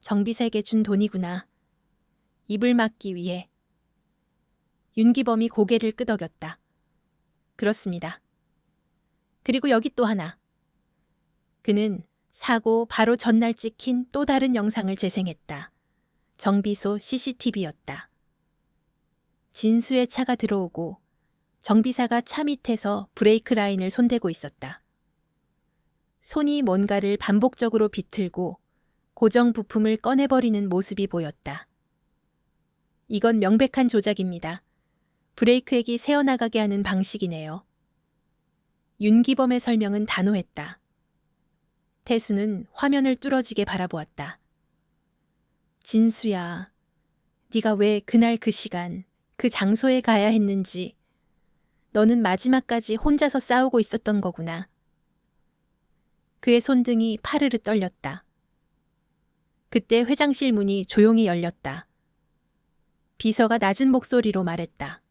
정비사에게 준 돈이구나. 입을 막기 위해. 윤기범이 고개를 끄덕였다. 그렇습니다. 그리고 여기 또 하나. 그는 사고 바로 전날 찍힌 또 다른 영상을 재생했다. 정비소 CCTV였다. 진수의 차가 들어오고 정비사가 차 밑에서 브레이크 라인을 손대고 있었다. 손이 뭔가를 반복적으로 비틀고 고정 부품을 꺼내버리는 모습이 보였다. 이건 명백한 조작입니다. 브레이크액이 새어나가게 하는 방식이네요. 윤기범의 설명은 단호했다. 태수는 화면을 뚫어지게 바라보았다. 진수야, 네가 왜 그날 그 시간, 그 장소에 가야 했는지, 너는 마지막까지 혼자서 싸우고 있었던 거구나. 그의 손등이 파르르 떨렸다. 그때 회장실 문이 조용히 열렸다. 비서가 낮은 목소리로 말했다.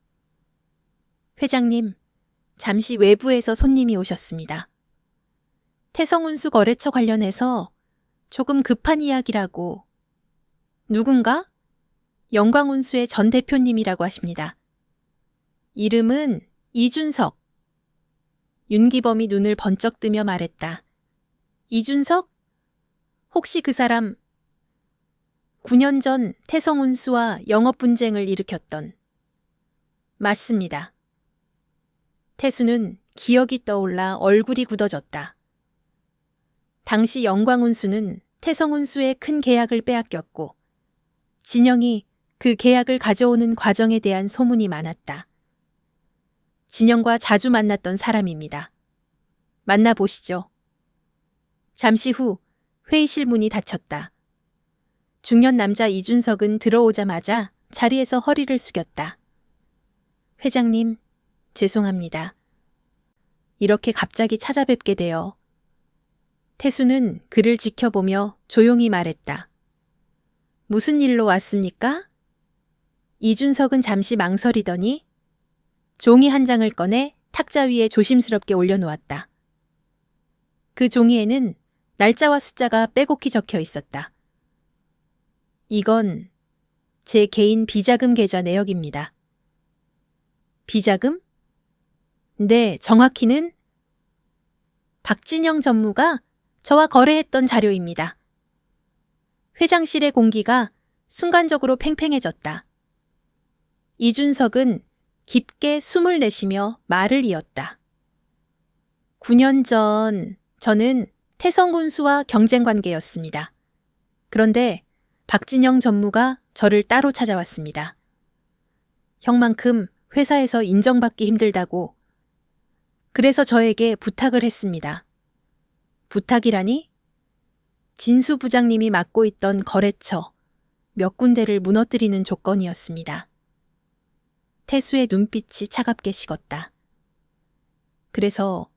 회장님, 잠시 외부에서 손님이 오셨습니다. 태성운수 거래처 관련해서 조금 급한 이야기라고. 누군가? 영광운수의 전 대표님이라고 하십니다. 이름은 이준석. 윤기범이 눈을 번쩍 뜨며 말했다. 이준석? 혹시 그 사람 9년 전 태성운수와 영업 분쟁을 일으켰던. 맞습니다. 태수는 기억이 떠올라 얼굴이 굳어졌다. 당시 영광운수는 태성운수의 큰 계약을 빼앗겼고 진영이 그 계약을 가져오는 과정에 대한 소문이 많았다. 진영과 자주 만났던 사람입니다. 만나보시죠. 잠시 후 회의실 문이 닫혔다. 중년 남자 이준석은 들어오자마자 자리에서 허리를 숙였다. 회장님, 죄송합니다. 이렇게 갑자기 찾아뵙게 되어. 태수는 그를 지켜보며 조용히 말했다. 무슨 일로 왔습니까? 이준석은 잠시 망설이더니 종이 한 장을 꺼내 탁자 위에 조심스럽게 올려놓았다. 그 종이에는 날짜와 숫자가 빼곡히 적혀 있었다. 이건 제 개인 비자금 계좌 내역입니다. 비자금? 네, 정확히는 박진영 전무가 저와 거래했던 자료입니다. 회장실의 공기가 순간적으로 팽팽해졌다. 이준석은 깊게 숨을 내쉬며 말을 이었다. 9년 전 저는 태성군수와 경쟁 관계였습니다. 그런데 박진영 전무가 저를 따로 찾아왔습니다. 형만큼 회사에서 인정받기 힘들다고. 그래서 저에게 부탁을 했습니다. 부탁이라니? 진수 부장님이 맡고 있던 거래처 몇 군데를 무너뜨리는 조건이었습니다. 태수의 눈빛이 차갑게 식었다. 그래서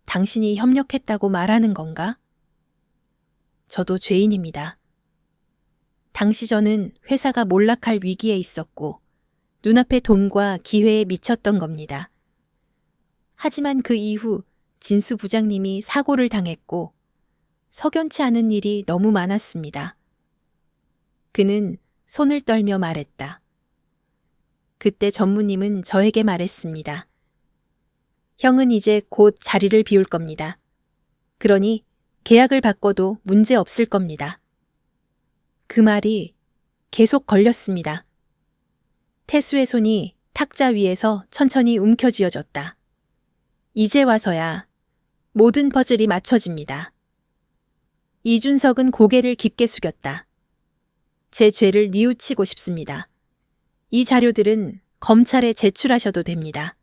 당신이 협력했다고 말하는 건가? 저도 죄인입니다. 당시 저는 회사가 몰락할 위기에 있었고 눈앞의 돈과 기회에 미쳤던 겁니다. 하지만 그 이후 진수 부장님이 사고를 당했고 석연치 않은 일이 너무 많았습니다. 그는 손을 떨며 말했다. 그때 전무님은 저에게 말했습니다. 형은 이제 곧 자리를 비울 겁니다. 그러니 계약을 바꿔도 문제 없을 겁니다. 그 말이 계속 걸렸습니다. 태수의 손이 탁자 위에서 천천히 움켜쥐어졌다. 이제 와서야 모든 퍼즐이 맞춰집니다. 이준석은 고개를 깊게 숙였다. 제 죄를 뉘우치고 싶습니다. 이 자료들은 검찰에 제출하셔도 됩니다.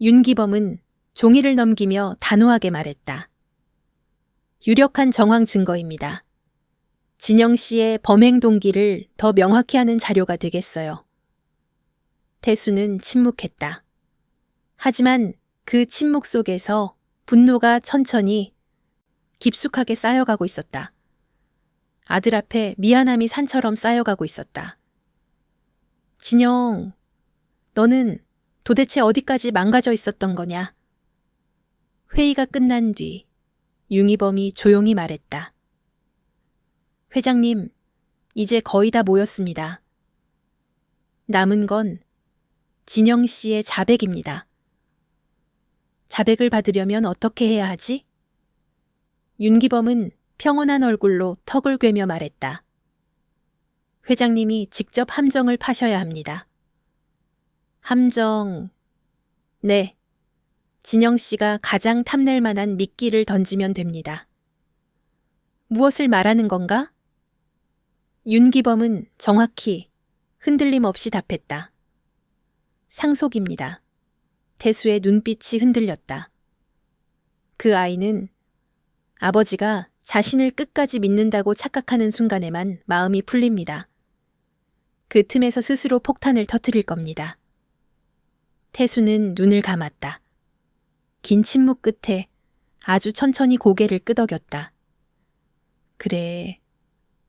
윤기범은 종이를 넘기며 단호하게 말했다. 유력한 정황 증거입니다. 진영 씨의 범행 동기를 더 명확히 하는 자료가 되겠어요. 태수는 침묵했다. 하지만 그 침묵 속에서 분노가 천천히 깊숙하게 쌓여가고 있었다. 아들 앞에 미안함이 산처럼 쌓여가고 있었다. 진영, 너는 도대체 어디까지 망가져 있었던 거냐? 회의가 끝난 뒤 윤기범이 조용히 말했다. 회장님, 이제 거의 다 모였습니다. 남은 건 진영 씨의 자백입니다. 자백을 받으려면 어떻게 해야 하지? 윤기범은 평온한 얼굴로 턱을 괴며 말했다. 회장님이 직접 함정을 파셔야 합니다. 함정... 네. 진영 씨가 가장 탐낼 만한 미끼를 던지면 됩니다. 무엇을 말하는 건가? 윤기범은 정확히 흔들림 없이 답했다. 상속입니다. 태수의 눈빛이 흔들렸다. 그 아이는 아버지가 자신을 끝까지 믿는다고 착각하는 순간에만 마음이 풀립니다. 그 틈에서 스스로 폭탄을 터뜨릴 겁니다. 태수는 눈을 감았다. 긴 침묵 끝에 아주 천천히 고개를 끄덕였다. 그래,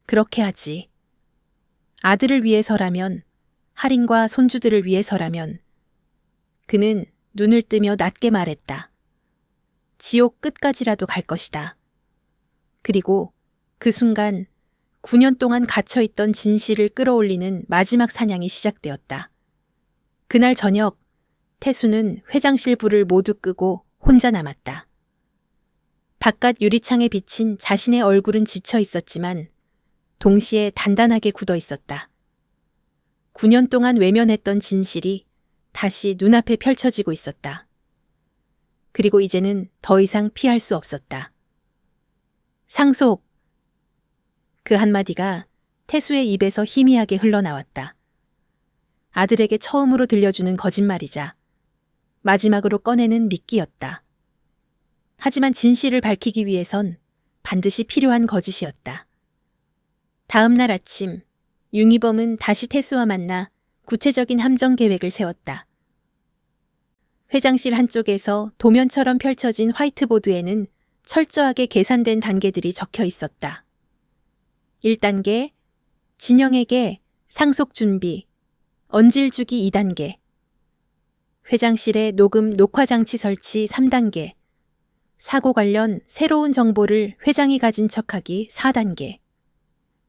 그렇게 하지. 아들을 위해서라면, 할인과 손주들을 위해서라면. 그는 눈을 뜨며 낮게 말했다. 지옥 끝까지라도 갈 것이다. 그리고 그 순간 9년 동안 갇혀있던 진실을 끌어올리는 마지막 사냥이 시작되었다. 그날 저녁 태수는 회장실 불을 모두 끄고 혼자 남았다. 바깥 유리창에 비친 자신의 얼굴은 지쳐 있었지만 동시에 단단하게 굳어 있었다. 9년 동안 외면했던 진실이 다시 눈앞에 펼쳐지고 있었다. 그리고 이제는 더 이상 피할 수 없었다. 상속! 그 한마디가 태수의 입에서 희미하게 흘러나왔다. 아들에게 처음으로 들려주는 거짓말이자 마지막으로 꺼내는 미끼였다. 하지만 진실을 밝히기 위해선 반드시 필요한 거짓이었다. 다음 날 아침, 윤기범은 다시 태수와 만나 구체적인 함정 계획을 세웠다. 회장실 한쪽에서 도면처럼 펼쳐진 화이트보드에는 철저하게 계산된 단계들이 적혀 있었다. 1단계, 진영에게 상속 준비, 언질 주기 2단계, 회장실에 녹음 녹화 장치 설치 3단계, 사고 관련 새로운 정보를 회장이 가진 척하기 4단계,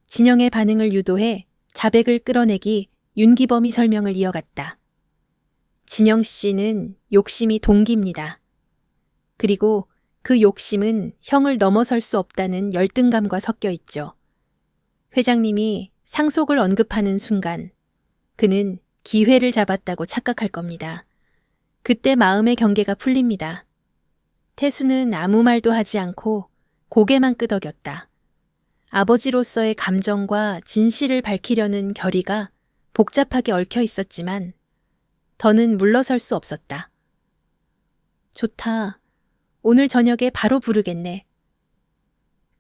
진영의 반응을 유도해 자백을 끌어내기 윤기범이 설명을 이어갔다. 진영 씨는 욕심이 동기입니다. 그리고 그 욕심은 형을 넘어설 수 없다는 열등감과 섞여 있죠. 회장님이 상속을 언급하는 순간 그는 기회를 잡았다고 착각할 겁니다. 그때 마음의 경계가 풀립니다. 태수는 아무 말도 하지 않고 고개만 끄덕였다. 아버지로서의 감정과 진실을 밝히려는 결의가 복잡하게 얽혀 있었지만 더는 물러설 수 없었다. 좋다. 오늘 저녁에 바로 부르겠네.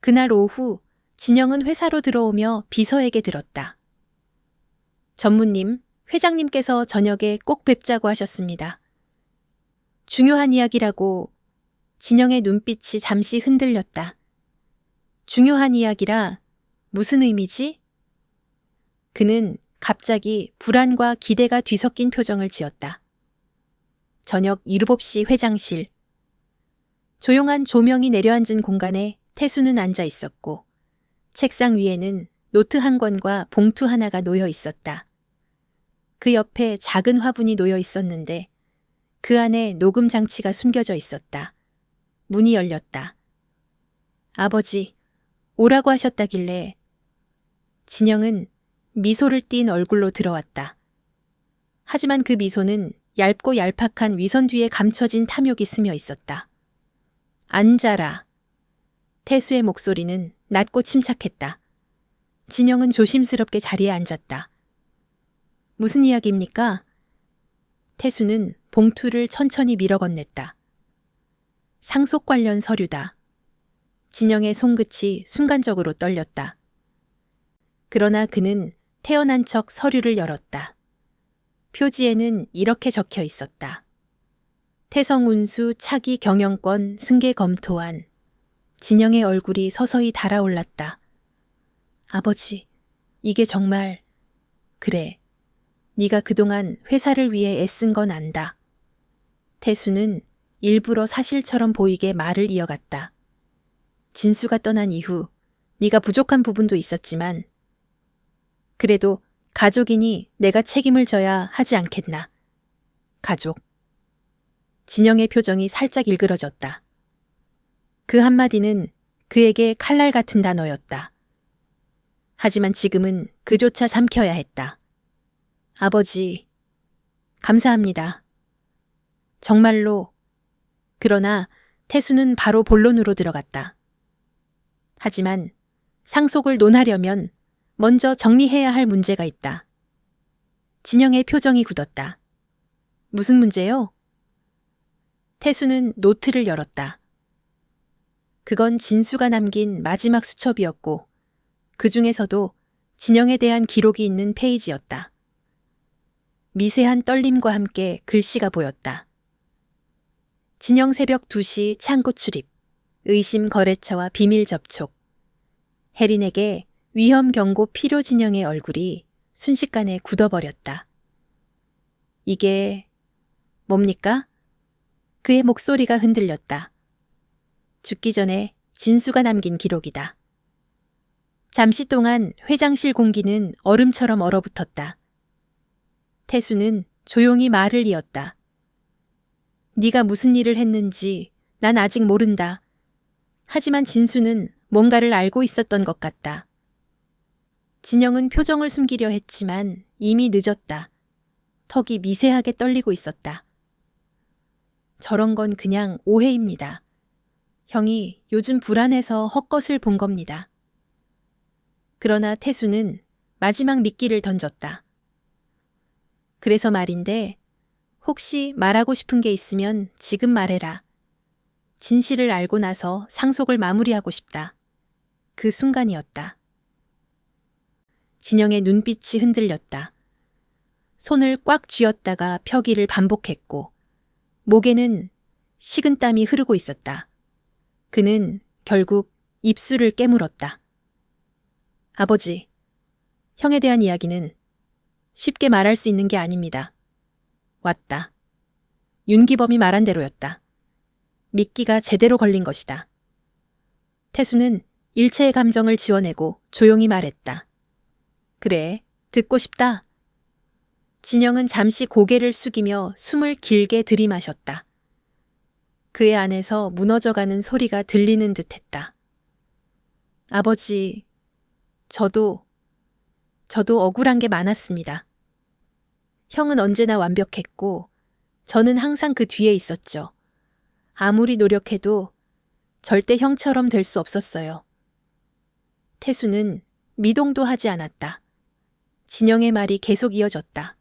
그날 오후 진영은 회사로 들어오며 비서에게 들었다. 전무님, 회장님께서 저녁에 꼭 뵙자고 하셨습니다. 중요한 이야기라고. 진영의 눈빛이 잠시 흔들렸다. 중요한 이야기라 무슨 의미지? 그는 갑자기 불안과 기대가 뒤섞인 표정을 지었다. 저녁 7시 회장실. 조용한 조명이 내려앉은 공간에 태수는 앉아 있었고 책상 위에는 노트 한 권과 봉투 하나가 놓여 있었다. 그 옆에 작은 화분이 놓여 있었는데 그 안에 녹음 장치가 숨겨져 있었다. 문이 열렸다. 아버지, 오라고 하셨다길래. 진영은 미소를 띤 얼굴로 들어왔다. 하지만 그 미소는 얇고 얄팍한 위선 뒤에 감춰진 탐욕이 스며 있었다. 앉아라. 태수의 목소리는 낮고 침착했다. 진영은 조심스럽게 자리에 앉았다. 무슨 이야기입니까? 태수는 봉투를 천천히 밀어 건넸다. 상속 관련 서류다. 진영의 손끝이 순간적으로 떨렸다. 그러나 그는 태어난 척 서류를 열었다. 표지에는 이렇게 적혀 있었다. 태성운수 차기 경영권 승계 검토안. 진영의 얼굴이 서서히 달아올랐다. 아버지, 이게 정말. 그래, 네가 그동안 회사를 위해 애쓴 건 안다. 태수는 일부러 사실처럼 보이게 말을 이어갔다. 진수가 떠난 이후 네가 부족한 부분도 있었지만 그래도 가족이니 내가 책임을 져야 하지 않겠나. 가족. 진영의 표정이 살짝 일그러졌다. 그 한마디는 그에게 칼날 같은 단어였다. 하지만 지금은 그조차 삼켜야 했다. 아버지, 감사합니다. 정말로. 그러나 태수는 바로 본론으로 들어갔다. 하지만 상속을 논하려면 먼저 정리해야 할 문제가 있다. 진영의 표정이 굳었다. 무슨 문제요? 태수는 노트를 열었다. 그건 진수가 남긴 마지막 수첩이었고 그 중에서도 진영에 대한 기록이 있는 페이지였다. 미세한 떨림과 함께 글씨가 보였다. 진영 새벽 2시 창고 출입, 의심 거래처와 비밀 접촉. 혜린에게 위험 경고 필요. 진영의 얼굴이 순식간에 굳어버렸다. 이게 뭡니까? 그의 목소리가 흔들렸다. 죽기 전에 진수가 남긴 기록이다. 잠시 동안 회장실 공기는 얼음처럼 얼어붙었다. 태수는 조용히 말을 이었다. 네가 무슨 일을 했는지 난 아직 모른다. 하지만 진수는 뭔가를 알고 있었던 것 같다. 진영은 표정을 숨기려 했지만 이미 늦었다. 턱이 미세하게 떨리고 있었다. 저런 건 그냥 오해입니다. 형이 요즘 불안해서 헛것을 본 겁니다. 그러나 태수는 마지막 미끼를 던졌다. 그래서 말인데 혹시 말하고 싶은 게 있으면 지금 말해라. 진실을 알고 나서 상속을 마무리하고 싶다. 그 순간이었다. 진영의 눈빛이 흔들렸다. 손을 꽉 쥐었다가 펴기를 반복했고 목에는 식은땀이 흐르고 있었다. 그는 결국 입술을 깨물었다. 아버지, 형에 대한 이야기는 쉽게 말할 수 있는 게 아닙니다. 왔다. 윤기범이 말한 대로였다. 미끼가 제대로 걸린 것이다. 태수는 일체의 감정을 지워내고 조용히 말했다. 그래, 듣고 싶다. 진영은 잠시 고개를 숙이며 숨을 길게 들이마셨다. 그의 안에서 무너져가는 소리가 들리는 듯했다. 아버지, 저도 억울한 게 많았습니다. 형은 언제나 완벽했고 저는 항상 그 뒤에 있었죠. 아무리 노력해도 절대 형처럼 될 수 없었어요. 태수는 미동도 하지 않았다. 진영의 말이 계속 이어졌다.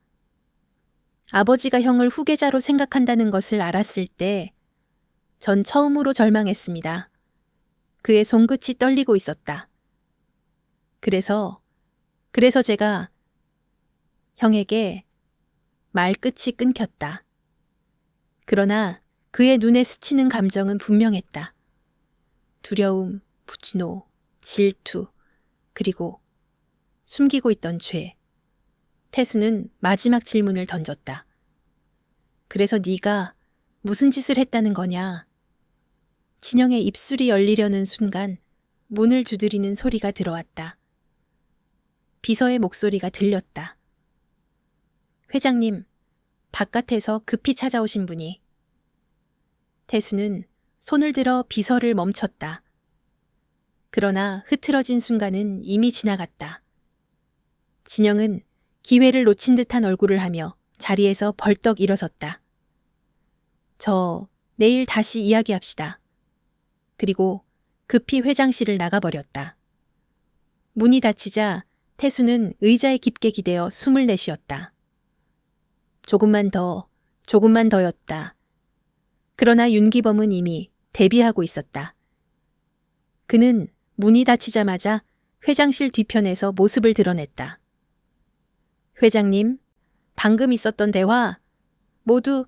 아버지가 형을 후계자로 생각한다는 것을 알았을 때 전 처음으로 절망했습니다. 그의 손끝이 떨리고 있었다. 그래서 제가 형에게 말끝이 끊겼다. 그러나 그의 눈에 스치는 감정은 분명했다. 두려움, 분노, 질투, 그리고 숨기고 있던 죄. 태수는 마지막 질문을 던졌다. 그래서 네가 무슨 짓을 했다는 거냐? 진영의 입술이 열리려는 순간 문을 두드리는 소리가 들어왔다. 비서의 목소리가 들렸다. 회장님, 바깥에서 급히 찾아오신 분이. 태수는 손을 들어 비서를 멈췄다. 그러나 흐트러진 순간은 이미 지나갔다. 진영은 기회를 놓친 듯한 얼굴을 하며 자리에서 벌떡 일어섰다. 저 내일 다시 이야기합시다. 그리고 급히 회장실을 나가버렸다. 문이 닫히자 태수는 의자에 깊게 기대어 숨을 내쉬었다. 조금만 더였다. 그러나 윤기범은 이미 대비하고 있었다. 그는 문이 닫히자마자 회장실 뒤편에서 모습을 드러냈다. 회장님, 방금 있었던 대화 모두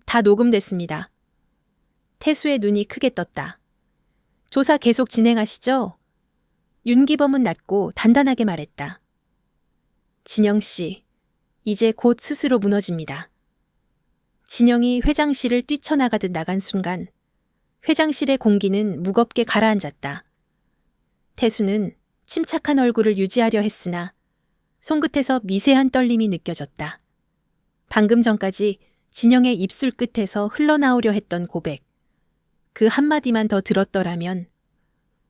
다 녹음됐습니다. 태수의 눈이 크게 떴다. 조사 계속 진행하시죠? 윤기범은 낮고 단단하게 말했다. 진영 씨, 이제 곧 스스로 무너집니다. 진영이 회장실을 뛰쳐나가듯 나간 순간 회장실의 공기는 무겁게 가라앉았다. 태수는 침착한 얼굴을 유지하려 했으나 손끝에서 미세한 떨림이 느껴졌다. 방금 전까지 진영의 입술 끝에서 흘러나오려 했던 고백. 그 한마디만 더 들었더라면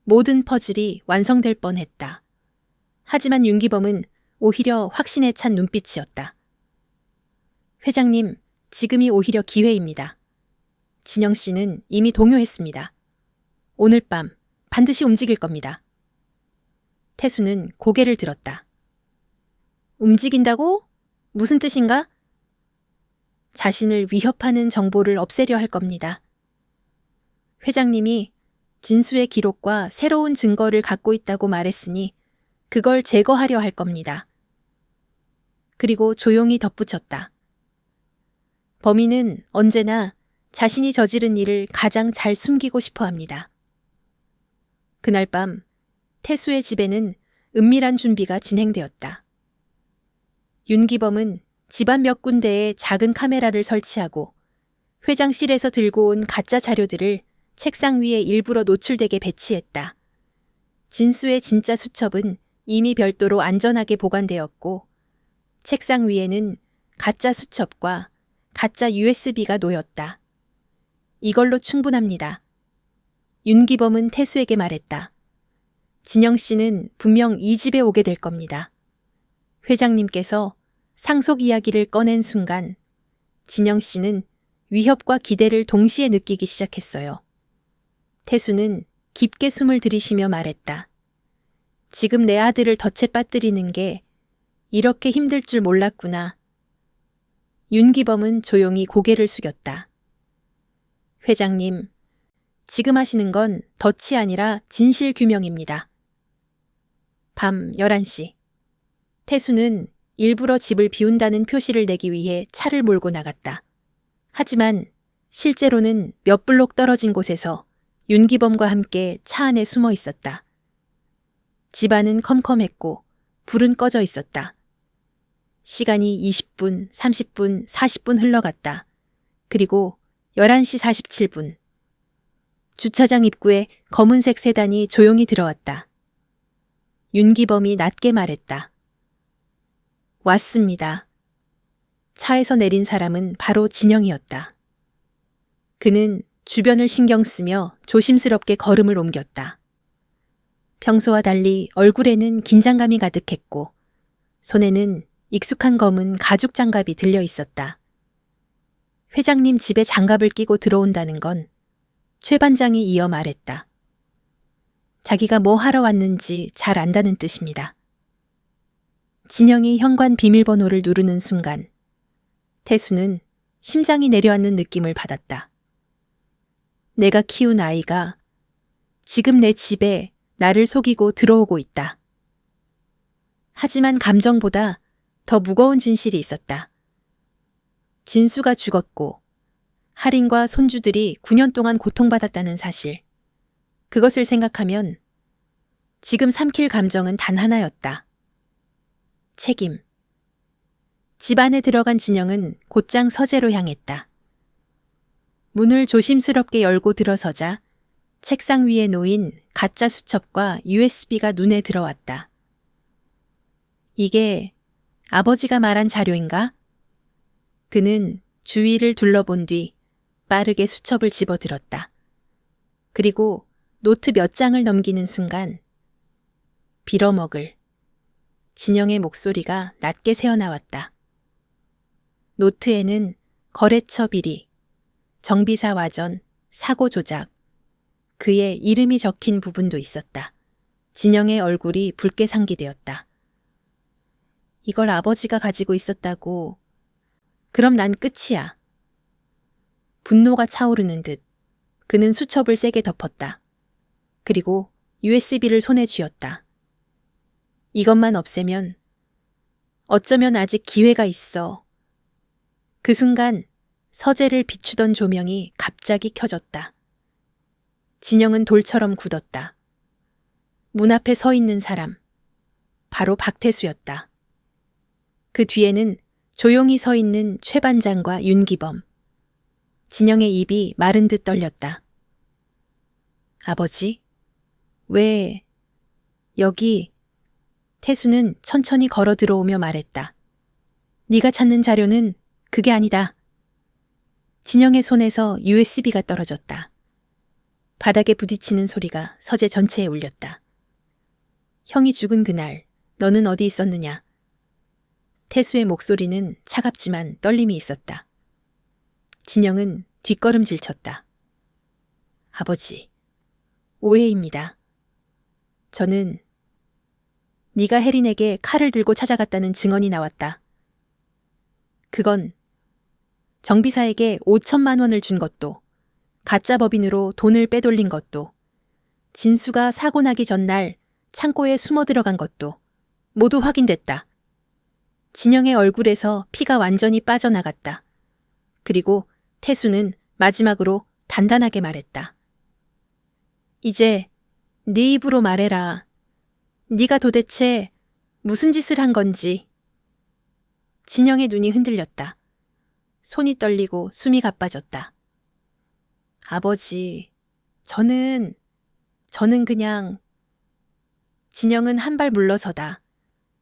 모든 퍼즐이 완성될 뻔했다. 하지만 윤기범은 오히려 확신에 찬 눈빛이었다. 회장님, 지금이 오히려 기회입니다. 진영 씨는 이미 동요했습니다. 오늘 밤 반드시 움직일 겁니다. 태수는 고개를 들었다. 움직인다고? 무슨 뜻인가? 자신을 위협하는 정보를 없애려 할 겁니다. 회장님이 진수의 기록과 새로운 증거를 갖고 있다고 말했으니 그걸 제거하려 할 겁니다. 그리고 조용히 덧붙였다. 범인은 언제나 자신이 저지른 일을 가장 잘 숨기고 싶어 합니다. 그날 밤 태수의 집에는 은밀한 준비가 진행되었다. 윤기범은 집안 몇 군데에 작은 카메라를 설치하고 회장실에서 들고 온 가짜 자료들을 책상 위에 일부러 노출되게 배치했다. 진수의 진짜 수첩은 이미 별도로 안전하게 보관되었고 책상 위에는 가짜 수첩과 가짜 USB가 놓였다. 이걸로 충분합니다. 윤기범은 태수에게 말했다. 진영 씨는 분명 이 집에 오게 될 겁니다. 회장님께서 상속 이야기를 꺼낸 순간 진영 씨는 위협과 기대를 동시에 느끼기 시작했어요. 태수는 깊게 숨을 들이쉬며 말했다. 지금 내 아들을 덫에 빠뜨리는 게 이렇게 힘들 줄 몰랐구나. 윤기범은 조용히 고개를 숙였다. 회장님, 지금 하시는 건 덫이 아니라 진실 규명입니다. 밤 11시. 태수는 일부러 집을 비운다는 표시를 내기 위해 차를 몰고 나갔다. 하지만 실제로는 몇 블록 떨어진 곳에서 윤기범과 함께 차 안에 숨어 있었다. 집안은 컴컴했고 불은 꺼져 있었다. 시간이 20분, 30분, 40분 흘러갔다. 그리고 11시 47분. 주차장 입구에 검은색 세단이 조용히 들어왔다. 윤기범이 낮게 말했다. 왔습니다. 차에서 내린 사람은 바로 진영이었다. 그는 주변을 신경 쓰며 조심스럽게 걸음을 옮겼다. 평소와 달리 얼굴에는 긴장감이 가득했고 손에는 익숙한 검은 가죽 장갑이 들려 있었다. 회장님 집에 장갑을 끼고 들어온다는 건 최 반장이 이어 말했다. 자기가 뭐 하러 왔는지 잘 안다는 뜻입니다. 진영이 현관 비밀번호를 누르는 순간 태수는 심장이 내려앉는 느낌을 받았다. 내가 키운 아이가 지금 내 집에 나를 속이고 들어오고 있다. 하지만 감정보다 더 무거운 진실이 있었다. 진수가 죽었고 할인과 손주들이 9년 동안 고통받았다는 사실. 그것을 생각하면 지금 삼킬 감정은 단 하나였다. 책임. 집 안에 들어간 진영은 곧장 서재로 향했다. 문을 조심스럽게 열고 들어서자 책상 위에 놓인 가짜 수첩과 USB가 눈에 들어왔다. 이게 아버지가 말한 자료인가? 그는 주위를 둘러본 뒤 빠르게 수첩을 집어들었다. 그리고 노트 몇 장을 넘기는 순간 빌어먹을 진영의 목소리가 낮게 새어나왔다. 노트에는 거래처 비리, 정비사 와전, 사고 조작, 그의 이름이 적힌 부분도 있었다. 진영의 얼굴이 붉게 상기되었다. 이걸 아버지가 가지고 있었다고. 그럼 난 끝이야. 분노가 차오르는 듯 그는 수첩을 세게 덮었다. 그리고 USB를 손에 쥐었다. 이것만 없애면 어쩌면 아직 기회가 있어. 그 순간 서재를 비추던 조명이 갑자기 켜졌다. 진영은 돌처럼 굳었다. 문 앞에 서 있는 사람, 바로 박태수였다. 그 뒤에는 조용히 서 있는 최 반장과 윤기범. 진영의 입이 마른 듯 떨렸다. 아버지? 왜? 여기. 태수는 천천히 걸어 들어오며 말했다. 네가 찾는 자료는 그게 아니다. 진영의 손에서 USB가 떨어졌다. 바닥에 부딪히는 소리가 서재 전체에 울렸다. 형이 죽은 그날 너는 어디 있었느냐? 태수의 목소리는 차갑지만 떨림이 있었다. 진영은 뒷걸음질 쳤다. 아버지, 오해입니다. 저는 네가 혜린에게 칼을 들고 찾아갔다는 증언이 나왔다. 그건 정비사에게 5천만 원을 준 것도, 가짜 법인으로 돈을 빼돌린 것도, 진수가 사고 나기 전날 창고에 숨어 들어간 것도 모두 확인됐다. 진영의 얼굴에서 피가 완전히 빠져나갔다. 그리고 태수는 마지막으로 단단하게 말했다. 이제 네 입으로 말해라. 네가 도대체 무슨 짓을 한 건지. 진영의 눈이 흔들렸다. 손이 떨리고 숨이 가빠졌다. 아버지, 저는 그냥. 진영은 한 발 물러서다.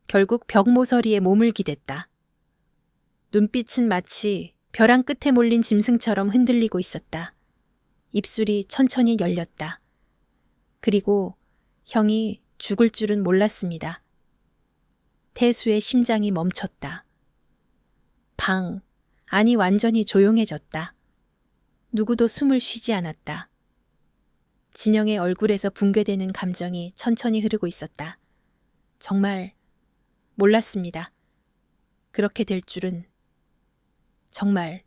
결국 벽 모서리에 몸을 기댔다. 눈빛은 마치 벼랑 끝에 몰린 짐승처럼 흔들리고 있었다. 입술이 천천히 열렸다. 그리고 형이 죽을 줄은 몰랐습니다. 태수의 심장이 멈췄다. 아니 완전히 조용해졌다. 누구도 숨을 쉬지 않았다. 진영의 얼굴에서 붕괴되는 감정이 천천히 흐르고 있었다. 정말 몰랐습니다. 그렇게 될 줄은. 정말.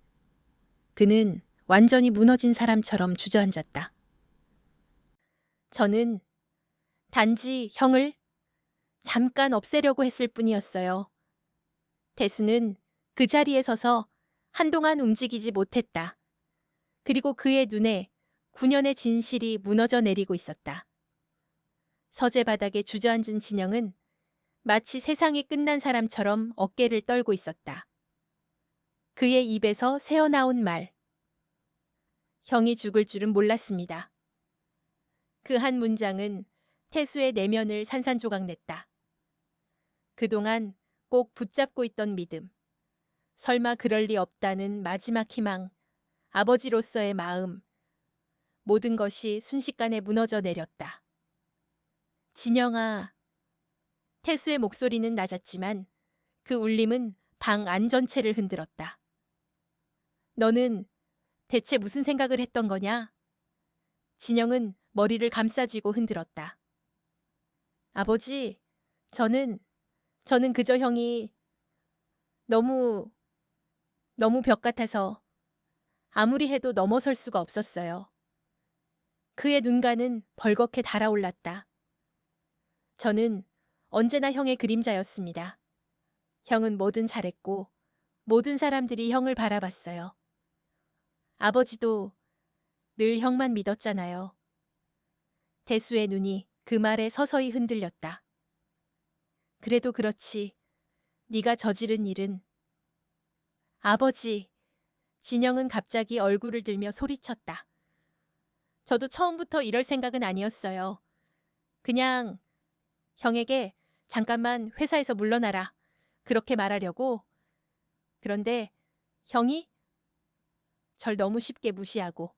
그는 완전히 무너진 사람처럼 주저앉았다. 저는 단지 형을 잠깐 없애려고 했을 뿐이었어요. 태수는 그 자리에 서서 한동안 움직이지 못했다. 그리고 그의 눈에 9년의 진실이 무너져 내리고 있었다. 서재 바닥에 주저앉은 진영은 마치 세상이 끝난 사람처럼 어깨를 떨고 있었다. 그의 입에서 새어나온 말. 형이 죽을 줄은 몰랐습니다. 그 한 문장은 태수의 내면을 산산조각냈다. 그동안 꼭 붙잡고 있던 믿음. 설마 그럴 리 없다는 마지막 희망. 아버지로서의 마음. 모든 것이 순식간에 무너져 내렸다. 진영아. 태수의 목소리는 낮았지만 그 울림은 방 안 전체를 흔들었다. 너는 대체 무슨 생각을 했던 거냐? 진영은 머리를 감싸쥐고 흔들었다. 아버지, 저는 그저 형이 너무 너무 벽 같아서 아무리 해도 넘어설 수가 없었어요. 그의 눈가는 벌겋게 달아올랐다. 저는 언제나 형의 그림자였습니다. 형은 뭐든 잘했고 모든 사람들이 형을 바라봤어요. 아버지도 늘 형만 믿었잖아요. 태수의 눈이 그 말에 서서히 흔들렸다. 그래도 그렇지. 네가 저지른 일은. 아버지. 진영은 갑자기 얼굴을 들며 소리쳤다. 저도 처음부터 이럴 생각은 아니었어요. 그냥 형에게 잠깐만 회사에서 물러나라. 그렇게 말하려고. 그런데 형이 절 너무 쉽게 무시하고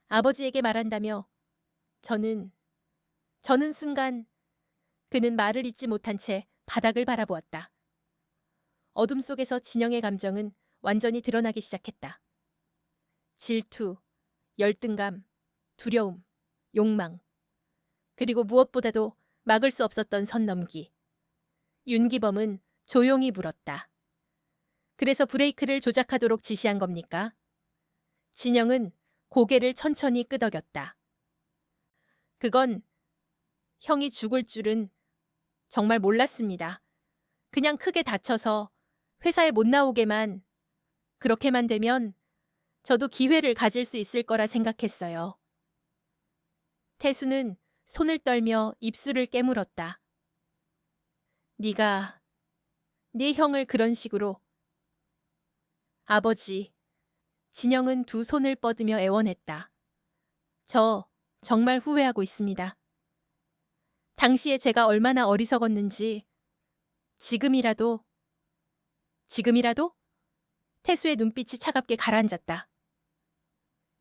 아버지에게 말한다며 저는 순간 그는 말을 잇지 못한 채 바닥을 바라보았다. 어둠 속에서 진영의 감정은 완전히 드러나기 시작했다. 질투, 열등감, 두려움, 욕망, 그리고 무엇보다도 막을 수 없었던 선 넘기. 윤기범은 조용히 물었다. 그래서 브레이크를 조작하도록 지시한 겁니까? 진영은 고개를 천천히 끄덕였다. 그건 형이 죽을 줄은 정말 몰랐습니다. 그냥 크게 다쳐서 회사에 못 나오게만, 그렇게만 되면 저도 기회를 가질 수 있을 거라 생각했어요. 태수는 손을 떨며 입술을 깨물었다. 네가 네 형을 그런 식으로. 아버지. 진영은 두 손을 뻗으며 애원했다. 저 정말 후회하고 있습니다. 당시에 제가 얼마나 어리석었는지. 지금이라도. 태수의 눈빛이 차갑게 가라앉았다.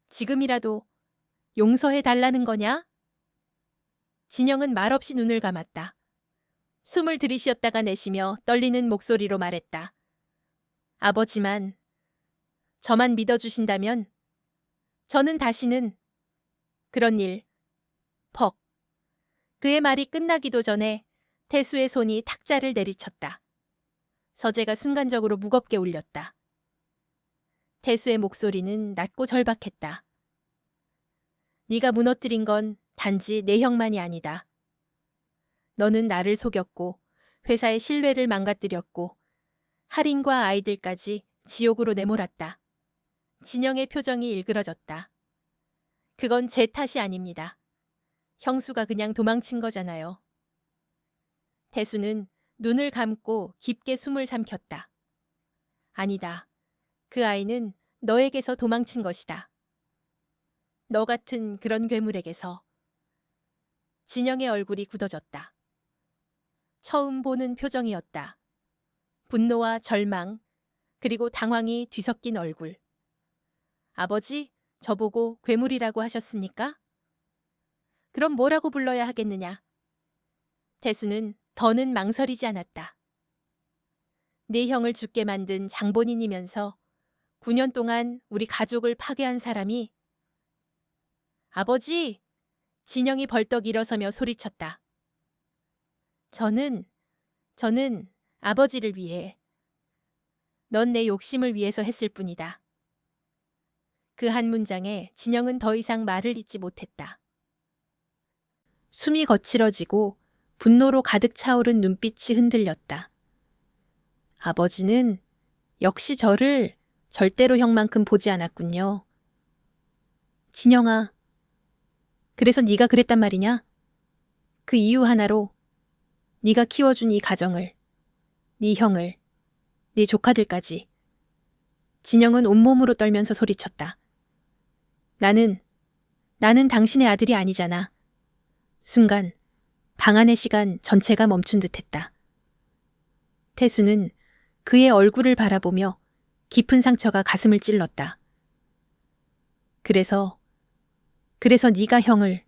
지금이라도 용서해 달라는 거냐? 진영은 말없이 눈을 감았다. 숨을 들이쉬었다가 내쉬며 떨리는 목소리로 말했다. 아버지만, 저만 믿어주신다면 저는 다시는 그런 일. 퍽. 그의 말이 끝나기도 전에 태수의 손이 탁자를 내리쳤다. 서재가 순간적으로 무겁게 울렸다. 태수의 목소리는 낮고 절박했다. 네가 무너뜨린 건 단지 내 형만이 아니다. 너는 나를 속였고 회사의 신뢰를 망가뜨렸고 할인과 아이들까지 지옥으로 내몰았다. 진영의 표정이 일그러졌다. 그건 제 탓이 아닙니다. 형수가 그냥 도망친 거잖아요. 태수는 눈을 감고 깊게 숨을 삼켰다. 아니다. 그 아이는 너에게서 도망친 것이다. 너 같은 그런 괴물에게서. 진영의 얼굴이 굳어졌다. 처음 보는 표정이었다. 분노와 절망, 그리고 당황이 뒤섞인 얼굴. 아버지, 저보고 괴물이라고 하셨습니까? 그럼 뭐라고 불러야 하겠느냐? 태수는 더는 망설이지 않았다. 네 형을 죽게 만든 장본인이면서 9년 동안 우리 가족을 파괴한 사람이. 아버지! 진영이 벌떡 일어서며 소리쳤다. 저는 아버지를 위해. 넌 내 욕심을 위해서 했을 뿐이다. 그 한 문장에 진영은 더 이상 말을 잇지 못했다. 숨이 거칠어지고 분노로 가득 차오른 눈빛이 흔들렸다. 아버지는 역시 저를 절대로 형만큼 보지 않았군요. 진영아, 그래서 네가 그랬단 말이냐? 그 이유 하나로 네가 키워준 이 가정을, 네 형을, 네 조카들까지. 진영은 온몸으로 떨면서 소리쳤다. 나는 당신의 아들이 아니잖아. 순간 방 안의 시간 전체가 멈춘 듯했다. 태수는 그의 얼굴을 바라보며 깊은 상처가 가슴을 찔렀다. 그래서 네가 형을.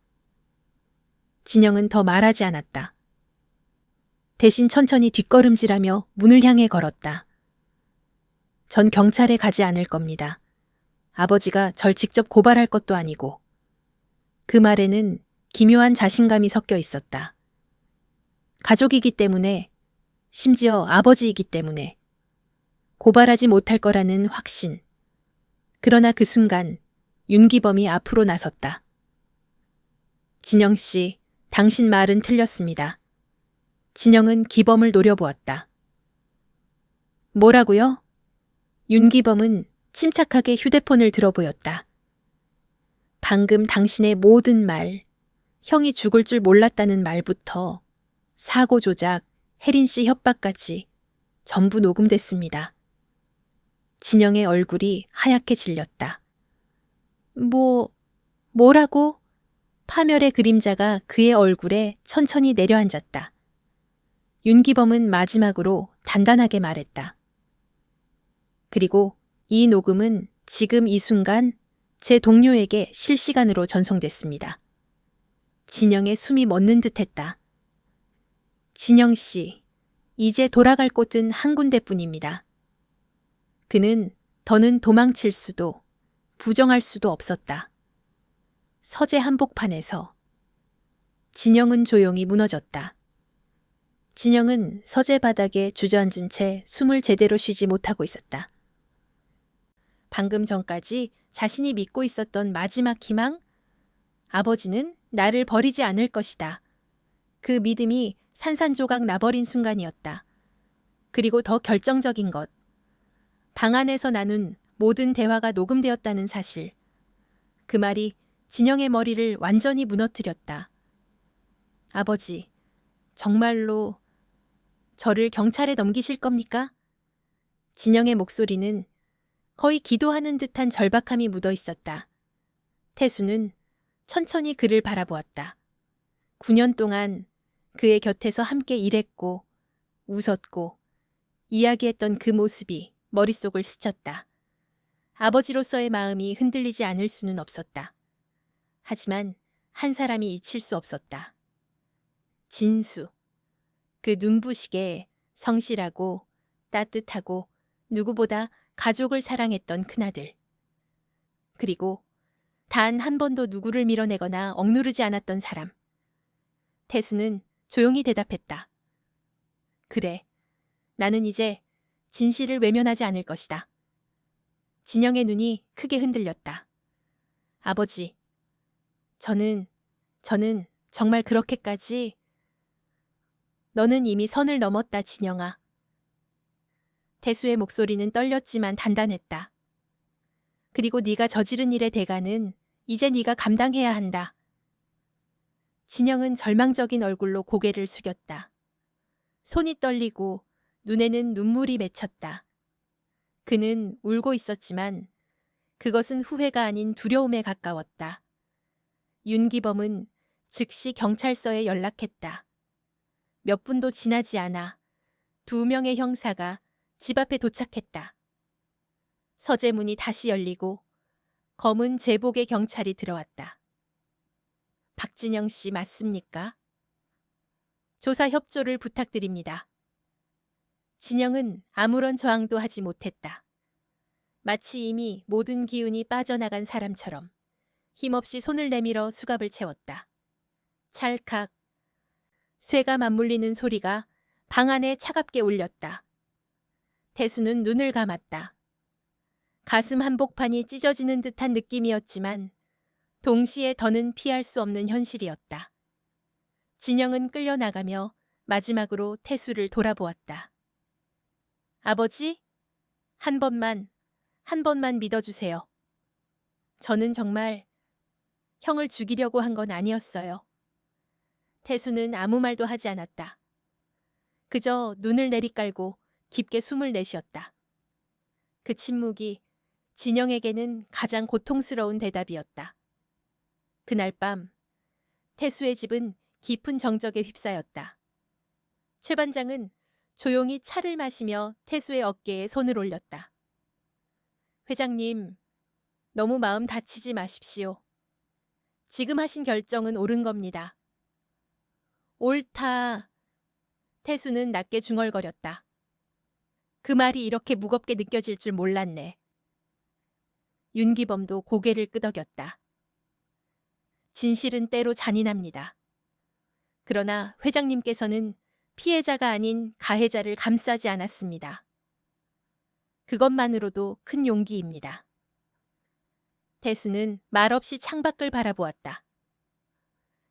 진영은 더 말하지 않았다. 대신 천천히 뒷걸음질하며 문을 향해 걸었다. 전 경찰에 가지 않을 겁니다. 아버지가 절 직접 고발할 것도 아니고. 그 말에는 기묘한 자신감이 섞여 있었다. 가족이기 때문에, 심지어 아버지이기 때문에. 고발하지 못할 거라는 확신. 그러나 그 순간 윤기범이 앞으로 나섰다. 진영 씨, 당신 말은 틀렸습니다. 진영은 기범을 노려보았다. 뭐라고요? 윤기범은 침착하게 휴대폰을 들어보였다. 방금 당신의 모든 말, 형이 죽을 줄 몰랐다는 말부터 사고 조작, 혜린 씨 협박까지 전부 녹음됐습니다. 진영의 얼굴이 하얗게 질렸다. 뭐라고? 파멸의 그림자가 그의 얼굴에 천천히 내려앉았다. 윤기범은 마지막으로 단단하게 말했다. 그리고 이 녹음은 지금 이 순간 제 동료에게 실시간으로 전송됐습니다. 진영의 숨이 멎는 듯했다. 진영 씨, 이제 돌아갈 곳은 한 군데뿐입니다. 그는 더는 도망칠 수도 부정할 수도 없었다. 서재 한복판에서 진영은 조용히 무너졌다. 진영은 서재 바닥에 주저앉은 채 숨을 제대로 쉬지 못하고 있었다. 방금 전까지 자신이 믿고 있었던 마지막 희망? 아버지는 나를 버리지 않을 것이다. 그 믿음이 산산조각 나버린 순간이었다. 그리고 더 결정적인 것. 방 안에서 나눈 모든 대화가 녹음되었다는 사실. 그 말이 진영의 머리를 완전히 무너뜨렸다. 아버지, 정말로 저를 경찰에 넘기실 겁니까? 진영의 목소리는 거의 기도하는 듯한 절박함이 묻어 있었다. 태수는 천천히 그를 바라보았다. 9년 동안 그의 곁에서 함께 일했고 웃었고 이야기했던 그 모습이 머릿속을 스쳤다. 아버지로서의 마음이 흔들리지 않을 수는 없었다. 하지만 한 사람이 잊힐 수 없었다. 진수. 그 눈부시게 성실하고 따뜻하고 누구보다 가족을 사랑했던 큰아들. 그리고 단 한 번도 누구를 밀어내거나 억누르지 않았던 사람. 태수는 조용히 대답했다. 그래, 나는 이제 진실을 외면하지 않을 것이다. 진영의 눈이 크게 흔들렸다. 아버지, 저는 정말 그렇게까지... 너는 이미 선을 넘었다, 진영아. 태수의 목소리는 떨렸지만 단단했다. 그리고 네가 저지른 일의 대가는 이제 네가 감당해야 한다. 진영은 절망적인 얼굴로 고개를 숙였다. 손이 떨리고 눈에는 눈물이 맺혔다. 그는 울고 있었지만 그것은 후회가 아닌 두려움에 가까웠다. 윤기범은 즉시 경찰서에 연락했다. 몇 분도 지나지 않아 2명의 형사가 집 앞에 도착했다. 서재 문이 다시 열리고 검은 제복의 경찰이 들어왔다. 박진영 씨 맞습니까? 조사 협조를 부탁드립니다. 진영은 아무런 저항도 하지 못했다. 마치 이미 모든 기운이 빠져나간 사람처럼 힘없이 손을 내밀어 수갑을 채웠다. 찰칵. 쇠가 맞물리는 소리가 방 안에 차갑게 울렸다. 태수는 눈을 감았다. 가슴 한복판이 찢어지는 듯한 느낌이었지만 동시에 더는 피할 수 없는 현실이었다. 진영은 끌려나가며 마지막으로 태수를 돌아보았다. 아버지, 한 번만 믿어주세요. 저는 정말 형을 죽이려고 한 건 아니었어요. 태수는 아무 말도 하지 않았다. 그저 눈을 내리깔고 깊게 숨을 내쉬었다. 그 침묵이 진영에게는 가장 고통스러운 대답이었다. 그날 밤 태수의 집은 깊은 정적에 휩싸였다. 최 반장은 조용히 차를 마시며 태수의 어깨에 손을 올렸다. 회장님, 너무 마음 다치지 마십시오. 지금 하신 결정은 옳은 겁니다. 옳다. 태수는 낮게 중얼거렸다. 그 말이 이렇게 무겁게 느껴질 줄 몰랐네. 윤기범도 고개를 끄덕였다. 진실은 때로 잔인합니다. 그러나 회장님께서는 피해자가 아닌 가해자를 감싸지 않았습니다. 그것만으로도 큰 용기입니다. 태수는 말없이 창밖을 바라보았다.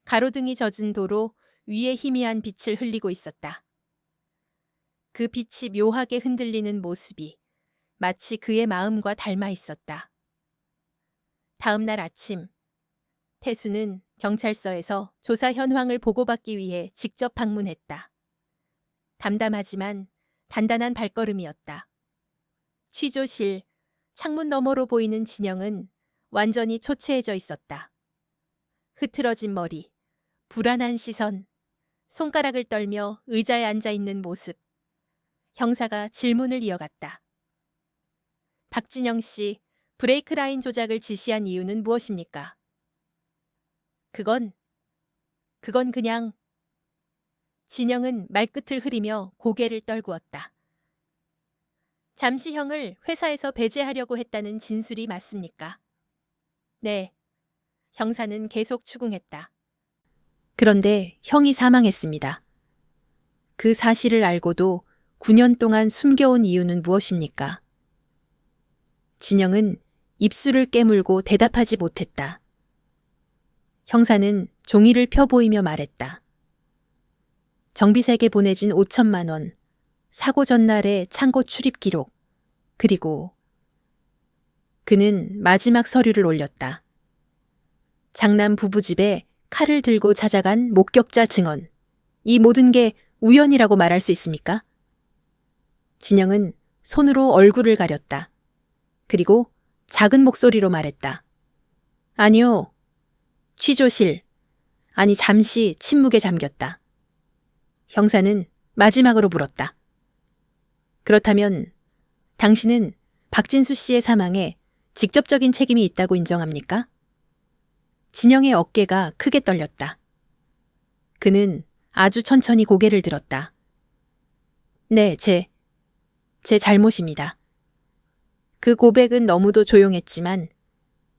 가로등이 젖은 도로 위에 희미한 빛을 흘리고 있었다. 그 빛이 묘하게 흔들리는 모습이 마치 그의 마음과 닮아 있었다. 다음 날 아침, 태수는 경찰서에서 조사 현황을 보고받기 위해 직접 방문했다. 담담하지만 단단한 발걸음이었다. 취조실, 창문 너머로 보이는 진영은 완전히 초췌해져 있었다. 흐트러진 머리, 불안한 시선, 손가락을 떨며 의자에 앉아 있는 모습. 형사가 질문을 이어갔다. 박진영 씨, 브레이크 라인 조작을 지시한 이유는 무엇입니까? 그건 그냥. 진영은 말끝을 흐리며 고개를 떨구었다. 잠시 형을 회사에서 배제하려고 했다는 진술이 맞습니까? 네. 형사는 계속 추궁했다. 그런데 형이 사망했습니다. 그 사실을 알고도 9년 동안 숨겨온 이유는 무엇입니까? 진영은 입술을 깨물고 대답하지 못했다. 형사는 종이를 펴보이며 말했다. 정비색에 보내진 5천만 원, 사고 전날의 창고 출입 기록, 그리고 그는 마지막 서류를 올렸다. 장남 부부집에 칼을 들고 찾아간 목격자 증언. 이 모든 게 우연이라고 말할 수 있습니까? 진영은 손으로 얼굴을 가렸다. 그리고 작은 목소리로 말했다. 아니요. 취조실. 아니 잠시 침묵에 잠겼다. 형사는 마지막으로 물었다. 그렇다면 당신은 박진수 씨의 사망에 직접적인 책임이 있다고 인정합니까? 진영의 어깨가 크게 떨렸다. 그는 아주 천천히 고개를 들었다. 네, 제 잘못입니다. 그 고백은 너무도 조용했지만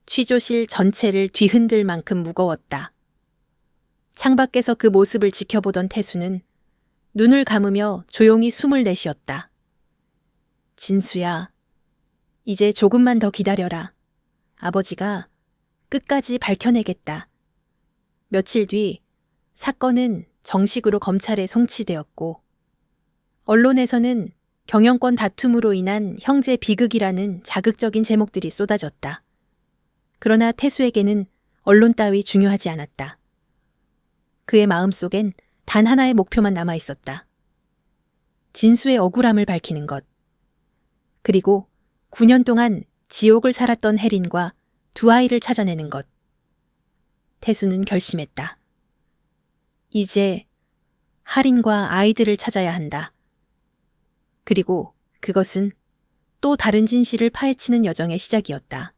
취조실 전체를 뒤흔들 만큼 무거웠다. 창밖에서 그 모습을 지켜보던 태수는 눈을 감으며 조용히 숨을 내쉬었다. 진수야, 이제 조금만 더 기다려라. 아버지가 끝까지 밝혀내겠다. 며칠 뒤 사건은 정식으로 검찰에 송치되었고 언론에서는 경영권 다툼으로 인한 형제 비극이라는 자극적인 제목들이 쏟아졌다. 그러나 태수에게는 언론 따위 중요하지 않았다. 그의 마음속엔 단 하나의 목표만 남아 있었다. 진수의 억울함을 밝히는 것. 그리고 9년 동안 지옥을 살았던 혜린과 두 아이를 찾아내는 것. 태수는 결심했다. 이제 하린과 아이들을 찾아야 한다. 그리고 그것은 또 다른 진실을 파헤치는 여정의 시작이었다.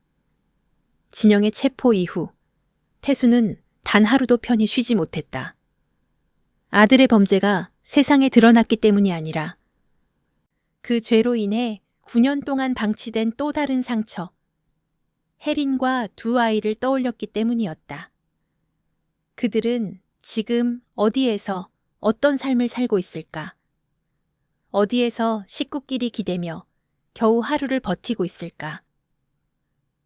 진영의 체포 이후 태수는 단 하루도 편히 쉬지 못했다. 아들의 범죄가 세상에 드러났기 때문이 아니라 그 죄로 인해 9년 동안 방치된 또 다른 상처, 혜린과 두 아이를 떠올렸기 때문이었다. 그들은 지금 어디에서 어떤 삶을 살고 있을까? 어디에서 식구끼리 기대며 겨우 하루를 버티고 있을까?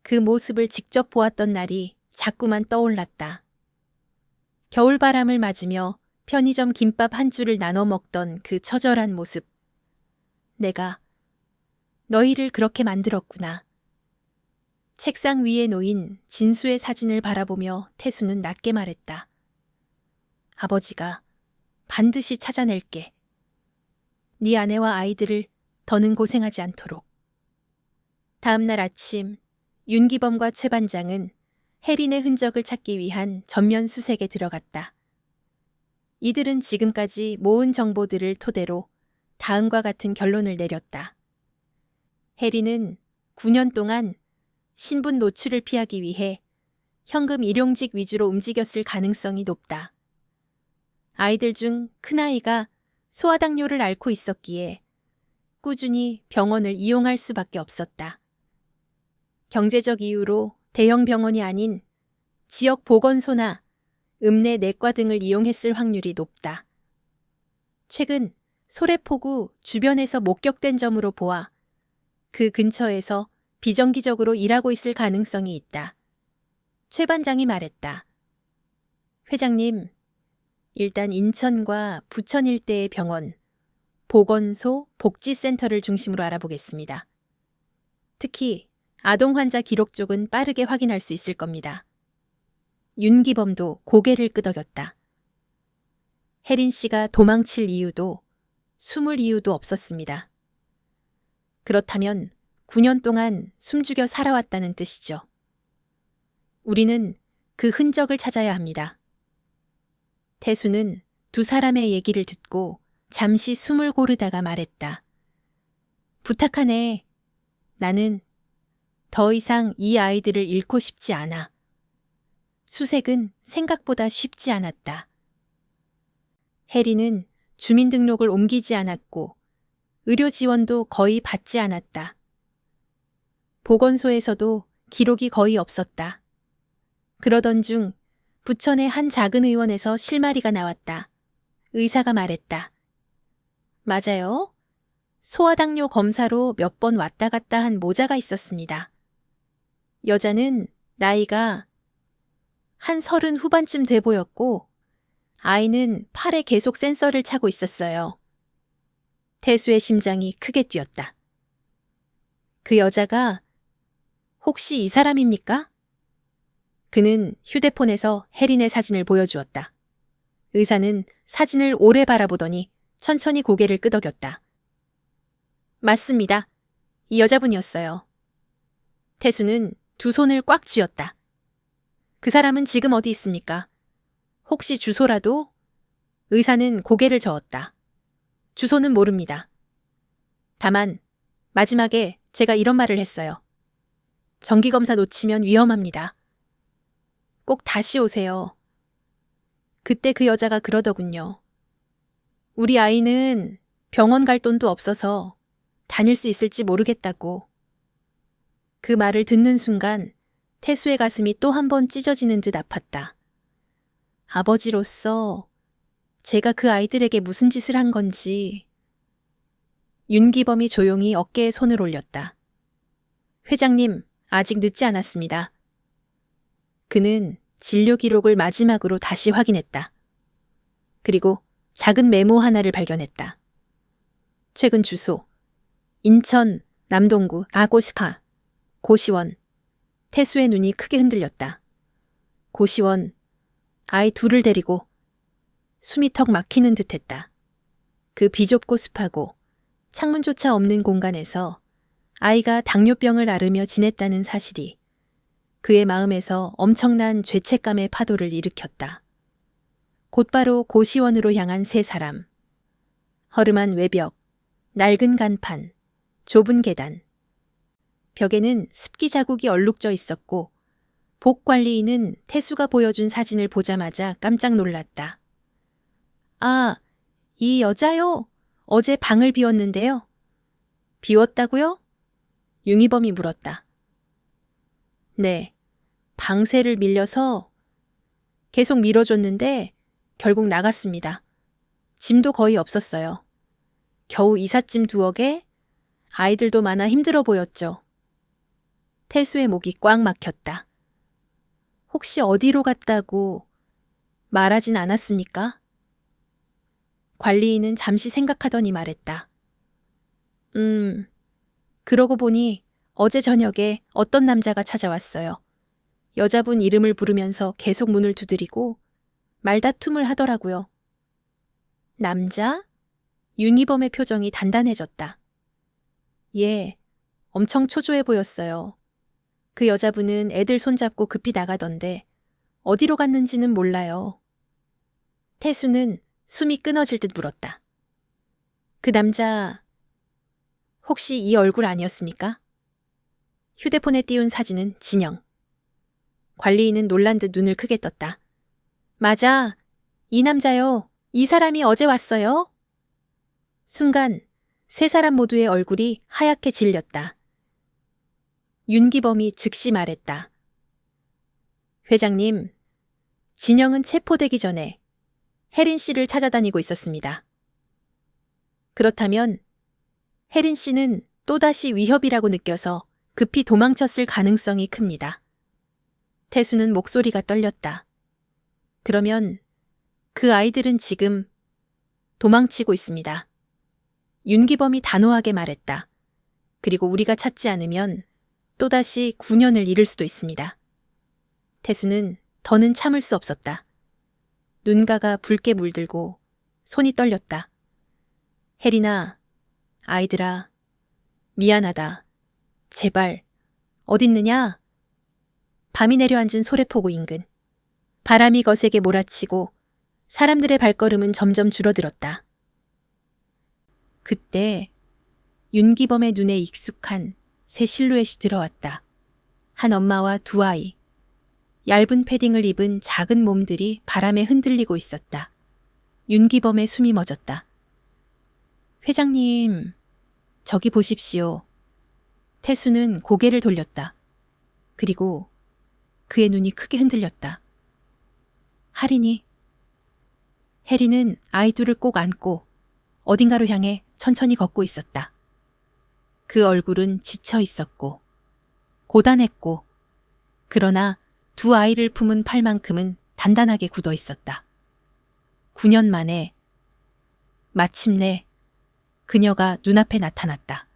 그 모습을 직접 보았던 날이 자꾸만 떠올랐다. 겨울바람을 맞으며 편의점 김밥 한 줄을 나눠 먹던 그 처절한 모습. 내가 너희를 그렇게 만들었구나. 책상 위에 놓인 진수의 사진을 바라보며 태수는 낮게 말했다. 아버지가 반드시 찾아낼게. 네 아내와 아이들을 더는 고생하지 않도록. 다음 날 아침 윤기범과 최 반장은 혜린의 흔적을 찾기 위한 전면 수색에 들어갔다. 이들은 지금까지 모은 정보들을 토대로 다음과 같은 결론을 내렸다. 혜린은 9년 동안 신분 노출을 피하기 위해 현금 일용직 위주로 움직였을 가능성이 높다. 아이들 중 큰아이가 소아당뇨를 앓고 있었기에 꾸준히 병원을 이용할 수밖에 없었다. 경제적 이유로 대형 병원이 아닌 지역 보건소나 읍내 내과 등을 이용했을 확률이 높다. 최근 소래포구 주변에서 목격된 점으로 보아 그 근처에서 비정기적으로 일하고 있을 가능성이 있다. 최 반장이 말했다. 회장님, 일단 인천과 부천 일대의 병원, 보건소, 복지센터를 중심으로 알아보겠습니다. 특히 아동 환자 기록 쪽은 빠르게 확인할 수 있을 겁니다. 윤기범도 고개를 끄덕였다. 혜린 씨가 도망칠 이유도 숨을 이유도 없었습니다. 그렇다면 9년 동안 숨죽여 살아왔다는 뜻이죠. 우리는 그 흔적을 찾아야 합니다. 태수는 두 사람의 얘기를 듣고 잠시 숨을 고르다가 말했다. 부탁하네. 나는 더 이상 이 아이들을 잃고 싶지 않아. 수색은 생각보다 쉽지 않았다. 혜리는 주민등록을 옮기지 않았고 의료 지원도 거의 받지 않았다. 보건소에서도 기록이 거의 없었다. 그러던 중 부천의 한 작은 의원에서 실마리가 나왔다. 의사가 말했다. 맞아요. 소아당뇨 검사로 몇 번 왔다 갔다 한 모자가 있었습니다. 여자는 나이가 한 30 후반쯤 돼 보였고 아이는 팔에 계속 센서를 차고 있었어요. 태수의 심장이 크게 뛰었다. 그 여자가 혹시 이 사람입니까? 그는 휴대폰에서 혜린의 사진을 보여주었다. 의사는 사진을 오래 바라보더니 천천히 고개를 끄덕였다. 맞습니다. 이 여자분이었어요. 태수는 두 손을 꽉 쥐었다. 그 사람은 지금 어디 있습니까? 혹시 주소라도? 의사는 고개를 저었다. 주소는 모릅니다. 다만 마지막에 제가 이런 말을 했어요. 정기검사 놓치면 위험합니다. 꼭 다시 오세요. 그때 그 여자가 그러더군요. 우리 아이는 병원 갈 돈도 없어서 다닐 수 있을지 모르겠다고. 그 말을 듣는 순간 태수의 가슴이 또 한 번 찢어지는 듯 아팠다. 아버지로서 제가 그 아이들에게 무슨 짓을 한 건지. 윤기범이 조용히 어깨에 손을 올렸다. 회장님, 아직 늦지 않았습니다. 그는 진료 기록을 마지막으로 다시 확인했다. 그리고 작은 메모 하나를 발견했다. 최근 주소, 인천 남동구 아고시카, 고시원. 태수의 눈이 크게 흔들렸다. 고시원, 아이 둘을 데리고. 숨이 턱 막히는 듯했다. 그 비좁고 습하고 창문조차 없는 공간에서 아이가 당뇨병을 앓으며 지냈다는 사실이 그의 마음에서 엄청난 죄책감의 파도를 일으켰다. 곧바로 고시원으로 향한 세 사람. 허름한 외벽, 낡은 간판, 좁은 계단. 벽에는 습기 자국이 얼룩져 있었고 복관리인은 태수가 보여준 사진을 보자마자 깜짝 놀랐다. 아, 이 여자요? 어제 방을 비웠는데요. 비웠다고요? 윤희범이 물었다. 네, 방세를 밀려서 계속 밀어줬는데 결국 나갔습니다. 짐도 거의 없었어요. 겨우 이삿짐 2억에 아이들도 많아 힘들어 보였죠. 태수의 목이 꽉 막혔다. 혹시 어디로 갔다고 말하진 않았습니까? 관리인은 잠시 생각하더니 말했다. 그러고 보니 어제 저녁에 어떤 남자가 찾아왔어요. 여자분 이름을 부르면서 계속 문을 두드리고 말다툼을 하더라고요. 남자? 윤희범의 표정이 단단해졌다. 예, 엄청 초조해 보였어요. 그 여자분은 애들 손잡고 급히 나가던데 어디로 갔는지는 몰라요. 태수는 숨이 끊어질 듯 물었다. 그 남자 혹시 이 얼굴 아니었습니까? 휴대폰에 띄운 사진은 진영. 관리인은 놀란 듯 눈을 크게 떴다. 맞아. 이 남자요. 이 사람이 어제 왔어요. 순간 세 사람 모두의 얼굴이 하얗게 질렸다. 윤기범이 즉시 말했다. 회장님, 진영은 체포되기 전에 혜린 씨를 찾아다니고 있었습니다. 그렇다면 혜린 씨는 또다시 위협이라고 느껴서 급히 도망쳤을 가능성이 큽니다. 태수는 목소리가 떨렸다. 그러면 그 아이들은 지금 도망치고 있습니다. 윤기범이 단호하게 말했다. 그리고 우리가 찾지 않으면 또다시 9년을 잃을 수도 있습니다. 태수는 더는 참을 수 없었다. 눈가가 붉게 물들고 손이 떨렸다. 혜린아, 아이들아, 미안하다. 제발, 어딨느냐? 밤이 내려앉은 소래포구 인근. 바람이 거세게 몰아치고 사람들의 발걸음은 점점 줄어들었다. 그때 윤기범의 눈에 익숙한 새 실루엣이 들어왔다. 한 엄마와 두 아이. 얇은 패딩을 입은 작은 몸들이 바람에 흔들리고 있었다. 윤기범의 숨이 멎었다. 회장님, 저기 보십시오. 태수는 고개를 돌렸다. 그리고 그의 눈이 크게 흔들렸다. 할인이. 혜리는 아이 둘을 꼭 안고 어딘가로 향해 천천히 걷고 있었다. 그 얼굴은 지쳐 있었고 고단했고 그러나 두 아이를 품은 팔만큼은 단단하게 굳어 있었다. 9년 만에 마침내 그녀가 눈앞에 나타났다.